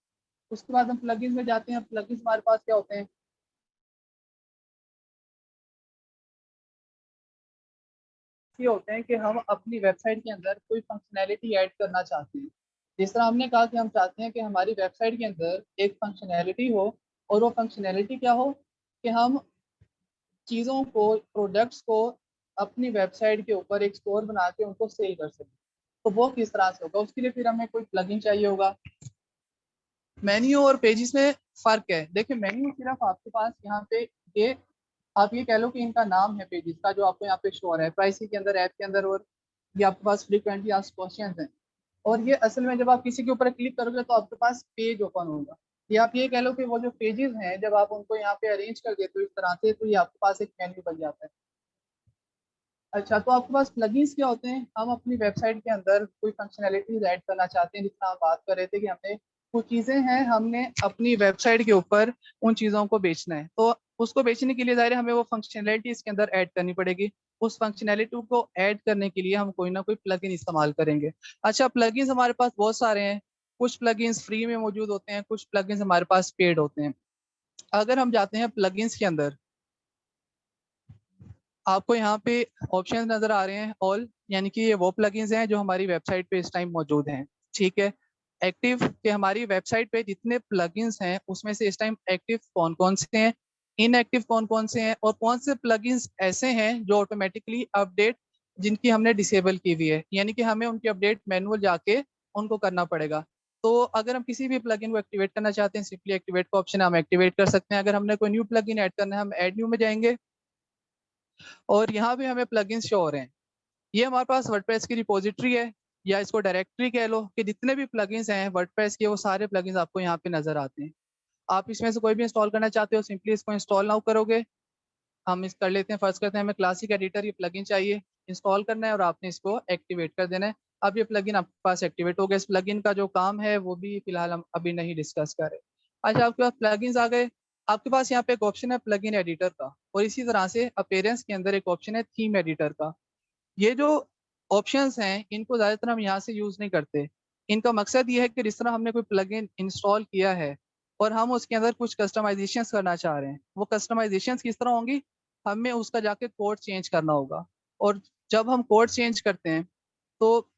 उसके बाद हम प्लगइन्स में जाते हैं। प्लगइन्स हमारे पास क्या होते हैं? ये होते हैं कि हम अपनी वेबसाइट के अंदर कोई फंक्शनैलिटी ऐड करना चाहते हैं। जिस तरह हमने कहा कि हम चाहते हैं कि हमारी वेबसाइट के अंदर एक फंक्शनैलिटी हो, और वो फंक्शनैलिटी क्या हो कि हम चीज़ों को, प्रोडक्ट्स को अपनी वेबसाइट के ऊपर एक स्टोर बना के उनको सेल कर सकें। तो वो किस तरह से होगा? उसके लिए फिर हमें कोई प्लगइन चाहिए होगा। मेन्यू और पेजेस में फ़र्क है। देखिए, मेन्यू सिर्फ आपके पास यहाँ पे ये, आप ये कह लो कि इनका नाम है पेजेस का, जो आपको यहाँ पे शो हो रहा है प्राइसिंग के अंदर, ऐप के अंदर और ये आपके पास फ्रीक्वेंटली आस्क्ड क्वेश्चंस हैं। और ये असल में जब आप किसी के ऊपर क्लिक करोगे तो आपके पास पेज ओपन होगा, या आप ये कह लो कि वो जो पेजेस हैं जब आप उनको यहाँ पे अरेंज कर देते हो इस तरह से तो ये आपके पास एक मेन्यू बन जाता है। अच्छा, तो आपके पास प्लगइन्स क्या होते हैं? हम अपनी वेबसाइट के अंदर कोई फंक्शनैलिटीज ऐड करना चाहते हैं, जितना हम बात कर रहे थे कि हमने कुछ चीज़ें हैं हमने अपनी वेबसाइट के ऊपर उन चीज़ों को बेचना है, तो उसको बेचने के लिए ज़ाहिर है हमें वो फंक्शनैलिटी इसके अंदर ऐड करनी पड़ेगी। उस फंक्शनैलिटी को ऐड करने के लिए हम कोई ना कोई प्लगइन इस्तेमाल करेंगे। अच्छा, प्लगइन्स हमारे पास बहुत सारे हैं, कुछ प्लगइन्स फ्री में मौजूद होते हैं, कुछ प्लगइन्स हमारे पास पेड होते हैं। अगर हम जाते हैं प्लगइन्स के अंदर, आपको यहाँ पे ऑप्शन नजर आ रहे हैं ऑल, यानी कि ये वो प्लगइन्स हैं जो हमारी वेबसाइट पे इस टाइम मौजूद हैं। ठीक है, एक्टिव के हमारी वेबसाइट पे जितने प्लगइन्स हैं उसमें से इस टाइम एक्टिव कौन कौन से हैं, इनएक्टिव कौन कौन से हैं, और कौन से प्लगइन्स ऐसे हैं जो ऑटोमेटिकली अपडेट जिनकी हमने डिसेबल की हुई है, यानी कि हमें उनकी अपडेट मैनुअल जाके उनको करना पड़ेगा। तो अगर हम किसी भी प्लगइन को एक्टिवेट करना चाहते हैं, सिंपली एक्टिवेट का ऑप्शन है, हम एक्टिवेट कर सकते हैं। अगर हमने कोई न्यू प्लगइन ऐड करना है, हम ऐड न्यू में जाएंगे और यहाँ पे हमें प्लगइन्स शो हो रहे हैं। ये हमारे पास वर्डप्रेस की रिपोजिटरी है, या इसको डायरेक्टरी कह लो, कि जितने भी प्लगइन्स हैं वर्डप्रेस के वो सारे प्लगइन्स आपको यहाँ पे नजर आते हैं। आप इसमें से कोई भी इंस्टॉल करना चाहते हो, सिंपली इसको इंस्टॉल नाउ करोगे। हम इस कर लेते हैं, फर्स्ट करते हैं, हमें क्लासिक एडिटर ये प्लगइन चाहिए, इंस्टॉल करना है और आपने इसको एक्टिवेट कर देना है। अब ये प्लगइन आपके पास एक्टिवेट हो गया। इस प्लगइन का जो काम है वो भी फिलहाल हम अभी नहीं डिस्कस कर रहे। अच्छा, आपके पास प्लगइन्स आ गए, आपके पास यहाँ पे एक ऑप्शन है प्लगइन एडिटर का, और इसी तरह से अपीयरेंस के अंदर एक ऑप्शन है थीम एडिटर का। ये जो ऑप्शंस हैं इनको ज़्यादातर हम यहाँ से यूज़ नहीं करते। इनका मकसद ये है कि जिस तरह हमने कोई प्लगइन इंस्टॉल किया है और हम उसके अंदर कुछ कस्टमाइजेशंस करना चाह रहे हैं, वो कस्टमाइजेशंस किस तरह होंगी, हमें उसका जाके कोड चेंज करना होगा। और जब हम कोड चेंज करते हैं तो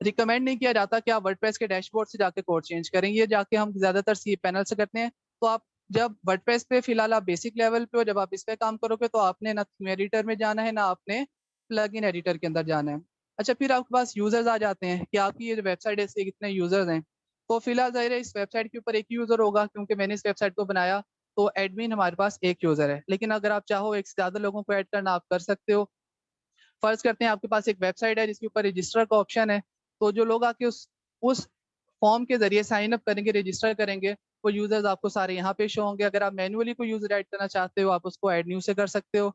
रिकमेंड नहीं किया जाता कि आप वर्डप्रेस के डैशबोर्ड से जाके कोड चेंज करें, ये जाके हम ज़्यादातर सी पैनल से करते हैं। तो आप जब वर्डप्रेस पे फिलहाल आप बेसिक लेवल पे हो, जब आप इस पे काम करोगे तो आपने ना थीम एडिटर में जाना है ना आपने प्लगइन एडिटर के अंदर जाना है। अच्छा, फिर आपके पास यूजर्स आ जाते हैं कि आपकी ये जो वेबसाइट है इससे कितने यूजर्स हैं। तो फिलहाल ज़ाहिर है इस वेबसाइट के ऊपर एक यूजर होगा, क्योंकि मैंने इस वेबसाइट को बनाया, तो एडमिन हमारे पास एक यूजर है। लेकिन अगर आप चाहो एक से ज़्यादा लोगों को ऐड करना, आप कर सकते हो। फर्ज करते हैं आपके पास एक वेबसाइट है जिसके ऊपर रजिस्टर का ऑप्शन है, तो जो लोग आके उस फॉर्म के जरिए साइन अप करेंगे, रजिस्टर करेंगे, वो यूजर्स आपको सारे यहाँ पे शो होंगे। अगर आप मैन्युअली कोई यूजर ऐड करना चाहते हो, आप उसको ऐड न्यू से कर सकते हो।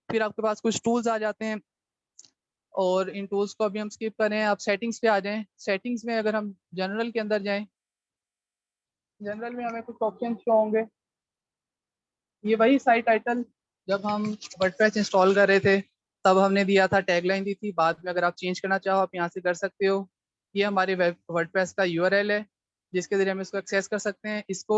फिर आपके पास कुछ टूल्स आ जाते हैं, और इन टूल्स को अभी हम स्किप करें, आप सेटिंग्स पे आ जाएं। सेटिंग्स में अगर हम जनरल के अंदर जाएं, जनरल में हमें कुछ ऑप्शन शो होंगे। ये वही साइट टाइटल जब हम वर्डप्रेस इंस्टॉल कर रहे थे तब हमने दिया था, टैगलाइन दी थी। बाद में अगर आप चेंज करना चाहो आप यहाँ से कर सकते हो। ये हमारे वर्डप्रेस का यूआरएल है जिसके जरिए हम इसको एक्सेस कर सकते हैं। इसको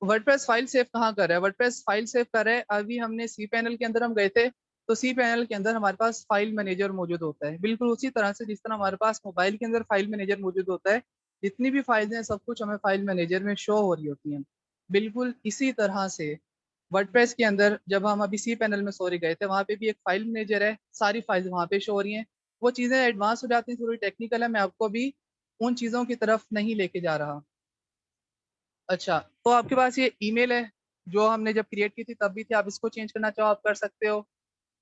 वर्डप्रेस फाइल सेव कहाँ कर रहा है, वर्डप्रेस फाइल सेव कर रहा है। अभी हमने सी पैनल के अंदर हम गए थे, तो सी पैनल के अंदर हमारे पास फाइल मैनेजर मौजूद होता है, बिल्कुल उसी तरह से जिस तरह हमारे पास मोबाइल के अंदर फाइल मैनेजर मौजूद होता है। जितनी भी फाइल्स हैं सब कुछ हमें फाइल मैनेजर में शो हो रही होती हैं। बिल्कुल इसी तरह से वर्डप्रेस के अंदर जब हम अभी सी पैनल में सॉरी गए थे, वहाँ पे भी एक फाइल मैनेजर है, सारी फाइल्स वहाँ पे शो हो रही हैं। वो चीज़ें एडवांस हो जाती हैं, थोड़ी टेक्निकल है, मैं आपको भी उन चीज़ों की तरफ नहीं लेके जा रहा। अच्छा, तो आपके पास ये ईमेल है जो हमने जब क्रिएट की थी तब भी थी, आप इसको चेंज करना चाहो आप कर सकते हो।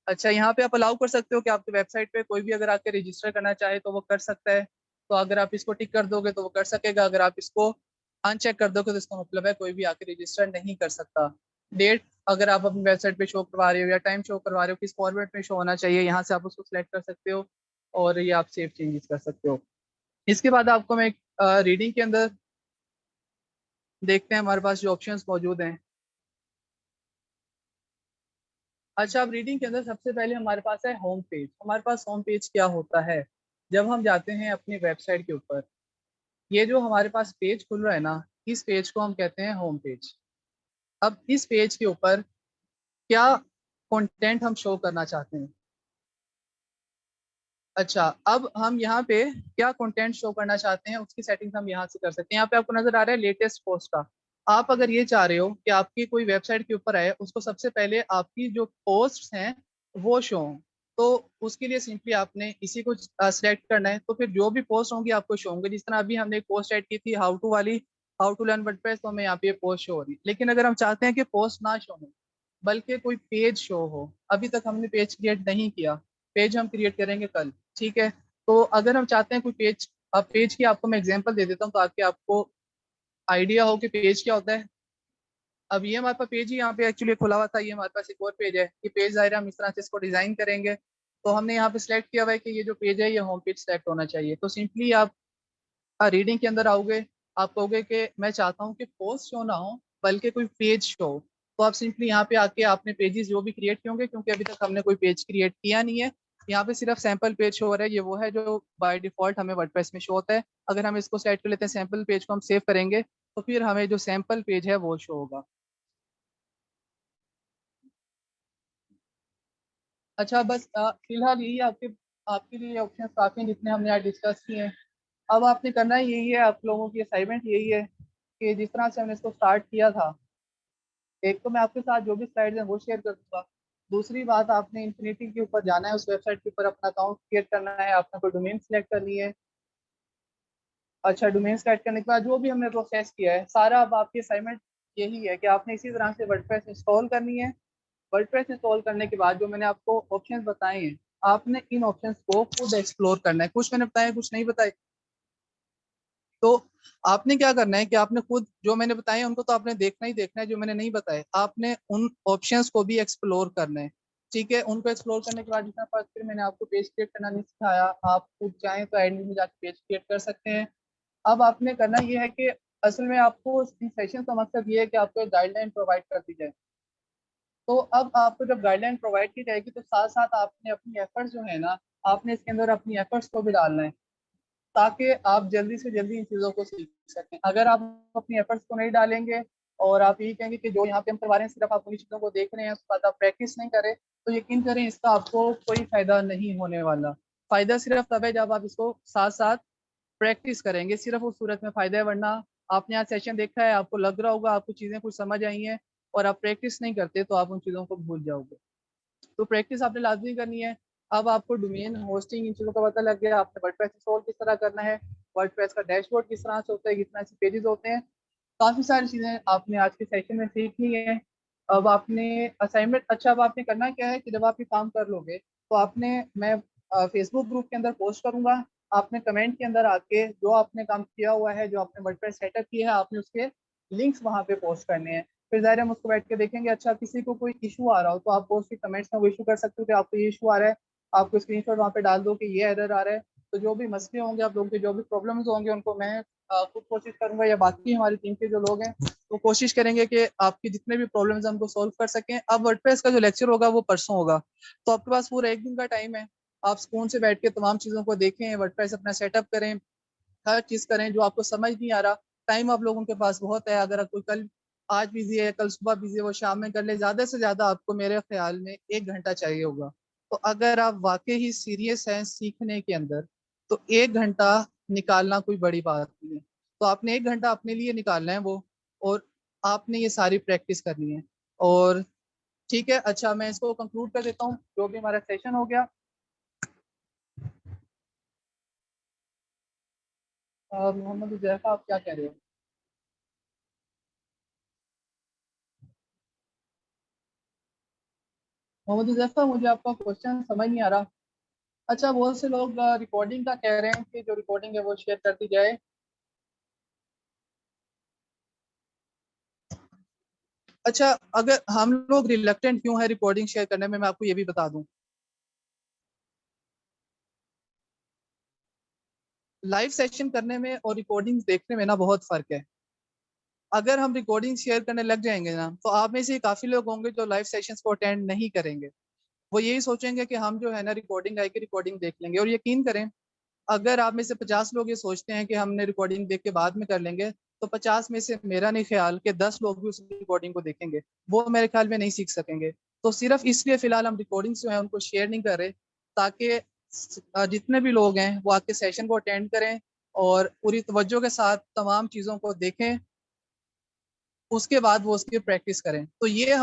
अच्छा, यहाँ पे आप अलाउ कर सकते हो कि आपकी वेबसाइट पे कोई भी अगर आके रजिस्टर करना चाहे तो वो कर सकता है। तो अगर आप इसको टिक कर दोगे तो वो कर सकेगा, अगर आप इसको अनचेक कर दोगे तो इसका मतलब है कोई भी आके रजिस्टर नहीं कर सकता। डेट अगर आप अपनी वेबसाइट पे शो करवा रहे हो या टाइम शो करवा रहे हो, किस फॉर्मेट में शो होना चाहिए, यहाँ से आप उसको सिलेक्ट कर सकते हो और ये आप सेव चेंजेस कर सकते हो। इसके बाद आपको मैं रीडिंग के अंदर देखते हैं हमारे पास जो ऑप्शंस मौजूद हैं। अच्छा, अब रीडिंग के अंदर सबसे पहले हमारे पास है होम पेज। हमारे पास होम पेज क्या होता है, जब हम जाते हैं अपनी वेबसाइट के ऊपर, ये जो हमारे पास पेज खुल रहा है ना, इस पेज को हम कहते हैं होम पेज। अब इस पेज के ऊपर क्या कंटेंट हम शो करना चाहते हैं। अच्छा, अब हम यहाँ पे क्या कंटेंट शो करना चाहते हैं उसकी सेटिंग्स हम यहाँ से कर सकते हैं। यहाँ पे आपको नजर आ रहा है लेटेस्ट पोस्ट का। आप अगर ये चाह रहे हो कि आपकी कोई वेबसाइट के ऊपर है उसको सबसे पहले आपकी जो पोस्ट्स हैं वो शो हों, तो उसके लिए सिंपली आपने इसी को सिलेक्ट करना है, तो फिर जो भी पोस्ट होंगी आपको शो होंगे। जिस तरह अभी हमने एक पोस्ट ऐड की थी हाउ टू वाली, हाउ टू लर्न वर्डप्रेस, तो हमें यहाँ पे पोस्ट शो हो रही है। लेकिन अगर हम चाहते हैं कि पोस्ट ना शो हो बल्कि कोई पेज शो हो, अभी तक हमने पेज क्रिएट नहीं किया, पेज हम क्रिएट करेंगे कल, ठीक है। तो अगर हम चाहते हैं कोई पेज, अब पेज की आपको मैं एग्जांपल दे देता हूँ ताकि आपको आइडिया हो कि पेज क्या होता है। अब ये हमारे पास पेज ही यहाँ पे एक्चुअली खुला हुआ था, ये हमारे पास एक और पेज है। ये पेज ज़ाहिर हम इस तरह से इसको डिज़ाइन करेंगे। तो हमने यहाँ पे सिलेक्ट किया हुआ है कि ये जो पेज है ये होम पेज सेलेक्ट होना चाहिए। तो सिंपली आप रीडिंग के अंदर आओगे, आप कहोगे कि मैं चाहता हूँ कि पोस्ट शो ना हो बल्कि कोई पेज शो। तो आप सिंपली यहाँ पे आके आपने पेजेस जो भी क्रिएट किए होंगे, क्योंकि अभी तक हमने कोई पेज क्रिएट किया नहीं है, यहाँ पे सिर्फ सैंपल पेज शो हो रहा है। ये वो है जो बाय डिफॉल्ट हमें वर्डप्रेस में शो होता है। अगर हम इसको सेलेक्ट कर लेते हैं, सैंपल पेज को हम सेव करेंगे, तो फिर हमें जो सैंपल पेज है वो शो होगा। अच्छा, बस फिलहाल यही आपके आपके लिए ऑप्शन काफ़ी हैं जितने हमने आज डिस्कस किए हैं। अब आपने करना ही यही है, आप लोगों की असाइनमेंट यही है कि जिस तरह से हमने इसको स्टार्ट किया था, एक तो मैं आपके साथ जो भी स्लाइड्स हैं वो शेयर कर दूंगा। दूसरी बात, आपने इन्फिनिटी के ऊपर जाना है, उस वेबसाइट के ऊपर अपना अकाउंट क्रिएट करना है, आपने कोई डोमेन सेलेक्ट करनी है। अच्छा, डोमेन सेलेक्ट करने के बाद जो भी हमने प्रोसेस किया है सारा, अब आपकी असाइनमेंट यही है कि आपने इसी तरह से वर्डप्रेस इंस्टॉल करनी है। वर्डप्रेस इंस्टॉल करने के बाद जो मैंने आपको ऑप्शंस बताए हैं, आपने इन ऑप्शंस को खुद एक्सप्लोर करना है। कुछ मैंने बताया, कुछ नहीं बताए। तो आपने क्या करना है कि आपने खुद जो मैंने बताए उनको तो आपने देखना ही देखना है, जो मैंने नहीं बताए आपने उन ऑप्शंस को भी एक्सप्लोर करना है, ठीक है। उनको एक्सप्लोर करने के बाद जितना फिर मैंने आपको पेज क्रिएट करना नहीं सिखाया, आप खुद चाहें तो एडमिन में जाकर पेज क्रिएट कर सकते हैं। अब आपने करना ये है कि असल में आपको इन सेशन का मकसद ये है कि आपको एक गाइडलाइन प्रोवाइड कर दी जाए। तो अब आपको जब गाइडलाइन प्रोवाइड की जाएगी तो साथ साथ आपने अपनी एफर्ट्स जो है ना, आपने इसके अंदर अपनी एफर्ट्स को भी डालना है ताकि आप जल्दी से जल्दी इन चीज़ों को सीख सकें। अगर आप अपनी एफर्ट्स को नहीं डालेंगे और आप यही कहेंगे कि जो यहाँ पे हम करवा रहे हैं सिर्फ आप उन्हीं चीज़ों को देख रहे हैं, उसके बाद आप प्रैक्टिस नहीं करें, तो यकीन करें इसका आपको कोई फ़ायदा नहीं होने वाला। फ़ायदा सिर्फ तब है जब आप इसको साथ साथ प्रैक्टिस करेंगे, सिर्फ उस सूरत में फ़ायदा है। वरना आपने आज सेशन देखा है, आपको लग रहा होगा आपको चीज़ें कुछ समझ आई हैं और आप प्रैक्टिस नहीं करते तो आप उन चीज़ों को भूल जाओगे। तो प्रैक्टिस आपने लाजमी करनी है। अब आपको डोमेन होस्टिंग इन चीज़ों का पता लग गया, आपने वर्डप्रेस इंस्टॉल किस तरह करना है, वर्डप्रेस का डैशबोर्ड किस तरह से होता है, कितना से पेजेस होते हैं, काफ़ी सारी चीज़ें आपने आज के सेशन में सीख ली हैं। अब आपने असाइनमेंट, अच्छा अब आपने करना क्या है कि जब आप ये काम कर लोगे तो आपने, मैं फेसबुक ग्रुप के अंदर पोस्ट करूँगा, आपने कमेंट के अंदर आके जो आपने काम किया हुआ है, जो आपने वर्डप्रेस सेटअप किया है, आपने उसके लिंक्स वहाँ पे पोस्ट करने हैं। फिर ज़ाहिर हम उसको बैठ के देखेंगे। अच्छा, किसी को कोई इशू आ रहा हो तो आप उसके कमेंट्स में वो इशू कर सकते हो कि आपको ये इशू आ रहा है, आपको स्क्रीनशॉट वहाँ पे डाल दो कि ये एरर आ रहा है। तो जो भी मसले होंगे, आप लोगों के जो भी प्रॉब्लम्स होंगे, उनको मैं खुद कोशिश करूंगा या बाकी हमारी टीम के जो लोग हैं वो कोशिश करेंगे कि आपकी जितने भी प्रॉब्लम्स हैं उनको सॉल्व कर सकें। अब वर्डप्रेस का जो लेक्चर होगा वो परसों होगा, तो आपके पास पूरा एक दिन का टाइम है। आप सुकून से बैठ के तमाम चीज़ों को देखें, वर्डप्रेस अपना सेटअप करें, हर चीज़ करें। जो आपको समझ नहीं आ रहा, टाइम आप लोगों के पास बहुत है। अगर कोई कल आज बिजी है, कल सुबह बिजी है, वो शाम में कर ले। ज़्यादा से ज़्यादा आपको मेरे ख्याल में 1 घंटा चाहिए होगा। तो अगर आप वाकई ही सीरियस हैं सीखने के अंदर, तो 1 घंटा निकालना कोई बड़ी बात नहीं है। तो आपने 1 घंटा अपने लिए निकालना है वो, और आपने ये सारी प्रैक्टिस करनी है। और ठीक है, अच्छा मैं इसको कंक्लूड कर देता हूँ, जो भी हमारा सेशन हो गया। मोहम्मद उजैफा, आप क्या कह रहे हो? मोहम्मद उजैफा, मुझे आपका क्वेश्चन समझ नहीं आ रहा। अच्छा, बहुत से लोग रिकॉर्डिंग का कह रहे हैं कि जो रिकॉर्डिंग है वो शेयर कर दी जाए। अच्छा, अगर हम लोग रिलक्टेंट क्यों है रिकॉर्डिंग शेयर करने में, मैं आपको ये भी बता दूं। लाइव सेशन करने में और रिकॉर्डिंग देखने में ना बहुत फर्क है। अगर हम रिकॉर्डिंग शेयर करने लग जाएंगे ना, तो आप में से काफी लोग होंगे जो लाइव सेशंस को अटेंड नहीं करेंगे। वो यही सोचेंगे कि हम जो है ना रिकॉर्डिंग आएगी, रिकॉर्डिंग देख लेंगे। और यकीन करें, अगर आप में से 50 लोग ये सोचते हैं कि हमने रिकॉर्डिंग देख के बाद में कर लेंगे, तो 50 में से मेरा नहीं ख्याल कि 10 लोग भी उस रिकॉर्डिंग को देखेंगे, वो मेरे ख्याल में नहीं सीख सकेंगे। तो सिर्फ इसलिए फिलहाल हम रिकॉर्डिंग्स जो है उनको शेयर नहीं कर रहे, ताकि जितने भी लोग हैं वो आके सेशन को अटेंड करें और पूरी तवज्जो के साथ तमाम चीज़ों को देखें, उसके बाद वो उसकी प्रैक्टिस करें। तो ये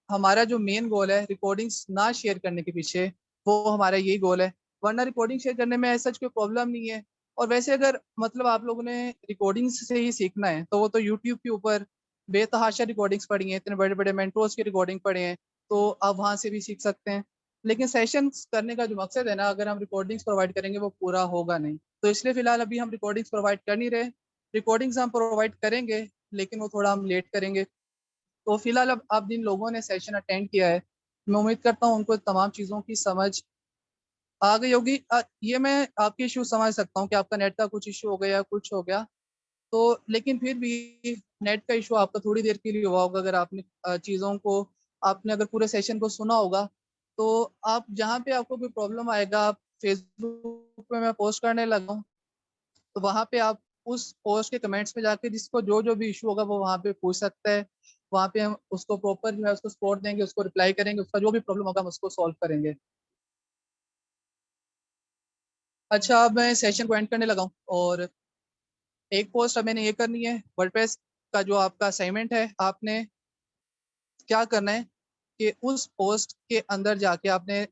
हमारा जो मेन गोल है रिकॉर्डिंग्स ना शेयर करने के पीछे, वो हमारा यही गोल है। वरना रिकॉर्डिंग शेयर करने में ऐसा कोई प्रॉब्लम नहीं है। और वैसे अगर मतलब आप लोगों ने रिकॉर्डिंग्स से ही सीखना है, तो वो तो यूट्यूब के ऊपर बेतहाशा रिकॉर्डिंग्स पड़ी हैं, इतने बड़े बड़े मेंटोर्स की रिकॉर्डिंग पड़े हैं, तो आप वहाँ से भी सीख सकते हैं। लेकिन सेशन करने का जो मकसद है ना, अगर हम रिकॉर्डिंग्स प्रोवाइड करेंगे वो पूरा होगा नहीं, तो इसलिए फिलहाल अभी हम रिकॉर्डिंग्स प्रोवाइड कर नहीं रहे। रिकॉर्डिंग्स हम प्रोवाइड करेंगे लेकिन वो थोड़ा हम लेट करेंगे। तो फिलहाल अब जिन लोगों ने सेशन अटेंड किया है, मैं उम्मीद करता हूँ उनको तमाम चीज़ों की समझ आ गई होगी। ये मैं आपकी इशू समझ सकता हूँ कि आपका नेट का कुछ इशू हो गया, कुछ हो गया, तो लेकिन फिर भी नेट का इशू आपका थोड़ी देर के लिए हुआ होगा। अगर आपने चीज़ों को, आपने अगर पूरे सेशन को सुना होगा, तो आप जहाँ पे आपको कोई प्रॉब्लम आएगा, आप फेसबुक पे मैं पोस्ट करने लगा हूँ, तो वहाँ पे आप उस पोस्ट के कमेंट्स में जाके जिसको जो जो भी इशू होगा वो वहाँ पे पूछ सकता है। वहाँ पे हम उसको प्रॉपर जो है उसको सपोर्ट देंगे, उसको रिप्लाई करेंगे, उसका जो भी प्रॉब्लम होगा हम उसको सॉल्व करेंगे। अच्छा, अब मैं सेशन को एंड करने लगा हूँ, और एक पोस्ट अब मैंने ये करनी है। वर्डप्रेस का जो आपका असाइनमेंट है, आपने क्या करना है कि उस पोस्ट के अंदर जाके आपने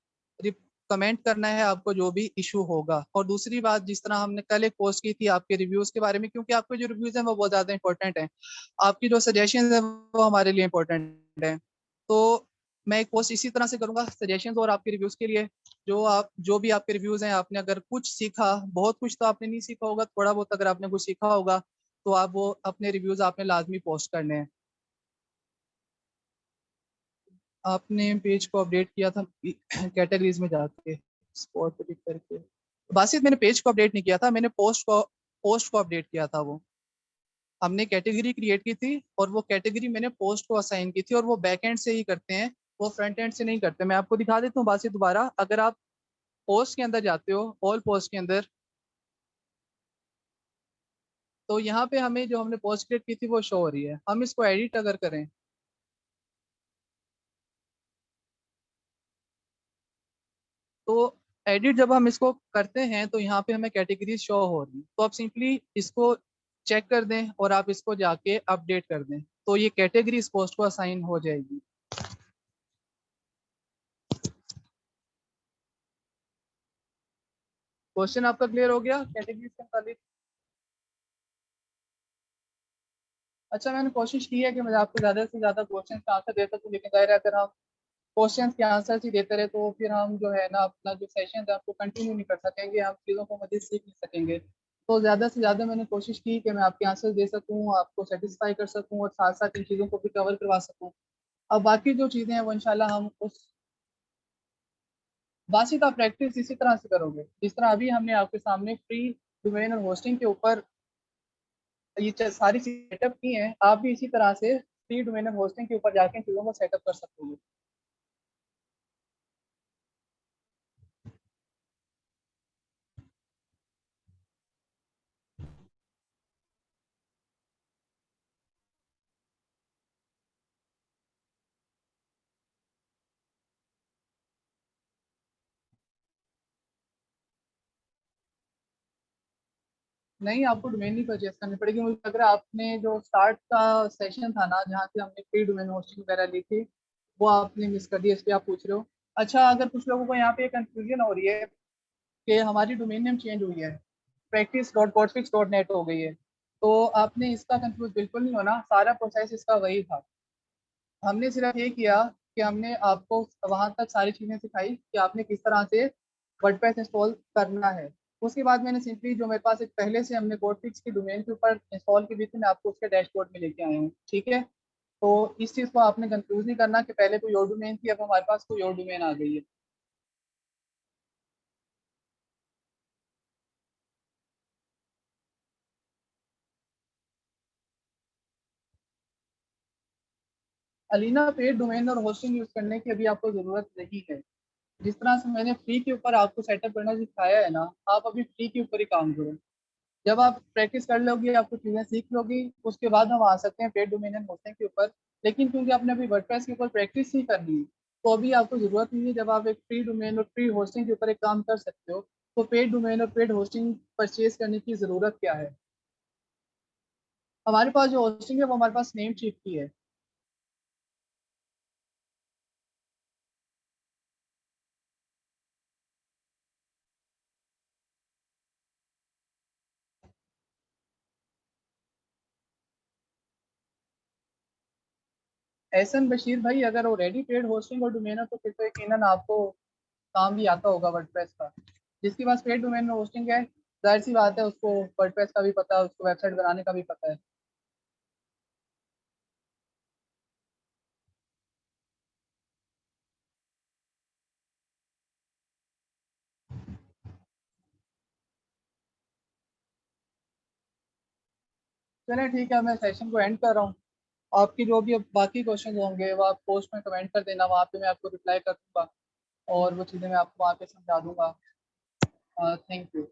कमेंट करना है आपको जो भी इशू होगा। और दूसरी बात, जिस तरह हमने कल एक पोस्ट की थी आपके रिव्यूज के बारे में, क्योंकि आपके जो रिव्यूज हैं वो बहुत ज़्यादा इंपॉर्टेंट हैं, आपकी जो सजेशन है वो हमारे लिए इंपॉर्टेंट है। तो मैं एक पोस्ट इसी तरह से करूंगा सजेशंस और आपके रिव्यूज के लिए। जो भी आपके रिव्यूज हैं, आपने अगर कुछ सीखा, बहुत कुछ तो आपने नहीं सीखा होगा, थोड़ा बहुत अगर आपने कुछ सीखा होगा, तो आप वो अपने रिव्यूज आपने लाजमी पोस्ट करने हैं। आपने पेज को अपडेट किया था कैटेगरीज में जाके, स्पॉट पे क्लिक करके। बासित, मैंने पेज को अपडेट नहीं किया था, मैंने पोस्ट को अपडेट किया था। वो हमने कैटेगरी क्रिएट की थी और वो कैटेगरी मैंने पोस्ट को असाइन की थी, और वो बैक एंड से ही करते हैं, वो फ्रंट एंड से नहीं करते। मैं आपको दिखा देता हूँ बासित दोबारा। अगर आप पोस्ट के अंदर जाते हो, ऑल पोस्ट के अंदर, तो यहाँ पे हमें जो हमने पोस्ट क्रिएट की थी वो शो हो रही है। हम इसको एडिट अगर करें, तो एडिट जब हम इसको करते हैं तो यहाँ पे हमें कैटेगरी शो हो रही है। तो आप सिंपली इसको चेक कर दें और आप इसको जाके अपडेट कर दें, तो ये कैटेगरी इस पोस्ट को असाइन हो जाएगी। क्वेश्चन आपका क्लियर हो गया कैटेगरी से मुताबिक? अच्छा, मैंने कोशिश की है कि मैं आपको ज़्यादा से ज़्यादा क्वेश्चन का आंसर दे सकूँ, लेकिन जाहिर है अगर हम क्वेश्चन के आंसर ही देते रहे तो फिर हम जो है ना अपना जो सेशन है आपको कंटिन्यू नहीं कर सकेंगे, हम चीज़ों को मज़ीद सीख नहीं सकेंगे। तो ज़्यादा से ज़्यादा मैंने कोशिश की कि मैं आपके आंसर दे सकूँ, आपको सेटिस्फाई कर सकूँ, और साथ साथ इन चीज़ों को भी कवर करवा सकूँ। अब बाकी जो चीज़ें हैं वो इंशाल्लाह हम उस बासित आप प्रैक्टिस इसी तरह से करोगे जिस तरह अभी हमने आपके सामने फ्री डोमेन और होस्टिंग के ऊपर ये सारी सेटअप की हैं। आप भी इसी तरह से फ्री डोमेन और होस्टिंग के ऊपर जाके इन चीज़ों को सेटअप कर सकते हो। नहीं, आपको डोमेन नहीं परचेस करनी पड़ेगी। मुझे लग रहा है आपने जो स्टार्ट का सेशन था ना, जहाँ से हमने फ्री डोमेन होस्टिंग वगैरह ली थी, वो आपने मिस कर दिया, इसलिए आप पूछ रहे हो। अच्छा, अगर कुछ लोगों को यहाँ पे कंफ्यूजन हो रही है कि हमारी डोमेन नेम चेंज हुई है, प्रैक्टिस डॉट कॉडफिक्स डॉट नेट हो गई है, तो आपने इसका कंफ्यूज बिल्कुल नहीं होना, सारा प्रोसेस इसका वही था। हमने सिर्फ ये किया कि हमने आपको वहां तक सारी चीज़ें सिखाई कि आपने किस तरह से वर्डप्रेस इंस्टॉल करना है। उसके बाद मैंने सिंपली जो मेरे पास एक पहले से हमने कोड फिक्स की डोमेन के ऊपर इंस्टॉल की हुई थी, मैं आपको उसके डैशबोर्ड में लेके आया हूँ, ठीक है? तो इस चीज़ को आपने कंफ्यूज नहीं करना कि पहले कोई और डोमेन थी, अब हमारे पास कोई और डोमेन आ गई है। अलीना, पेड डोमेन और होस्टिंग यूज करने की अभी आपको जरूरत नहीं है। जिस तरह से मैंने फ्री के ऊपर आपको सेटअप करना सिखाया है ना, आप अभी फ्री के ऊपर ही काम करो। जब आप प्रैक्टिस कर लोगे, आपको चीज़ें सीख लोगी, उसके बाद हम आ सकते हैं पेड डोमेन एंड होस्टिंग के ऊपर। लेकिन क्योंकि आपने अभी वर्डप्रेस के ऊपर प्रैक्टिस ही करनी है, तो अभी आपको ज़रूरत नहीं है। जब आप एक फ्री डोमेन और फ्री होस्टिंग के ऊपर एक काम कर सकते हो, तो पेड डोमेन और पेड होस्टिंग परचेज करने की ज़रूरत क्या है? हमारे पास जो होस्टिंग है वो हमारे पास नेम चीफ की है। एहसन बशीर भाई, अगर ऑलरेडी पेड होस्टिंग और डोमेन है तो फिर तो यकीनन आपको काम भी आता होगा वर्डप्रेस का। जिसके पास पेड डोमेन में होस्टिंग है, जाहिर सी बात है उसको वर्डप्रेस का भी पता है, उसको वेबसाइट बनाने का भी पता है। चलिए ठीक है, मैं सेशन को एंड कर रहा हूँ। आपकी जो भी अब बाकी क्वेश्चन होंगे वो आप पोस्ट में कमेंट कर देना, वहाँ पे मैं आपको रिप्लाई कर दूंगा और वो चीज़ें मैं आपको वहाँ पे समझा दूंगा। Thank you.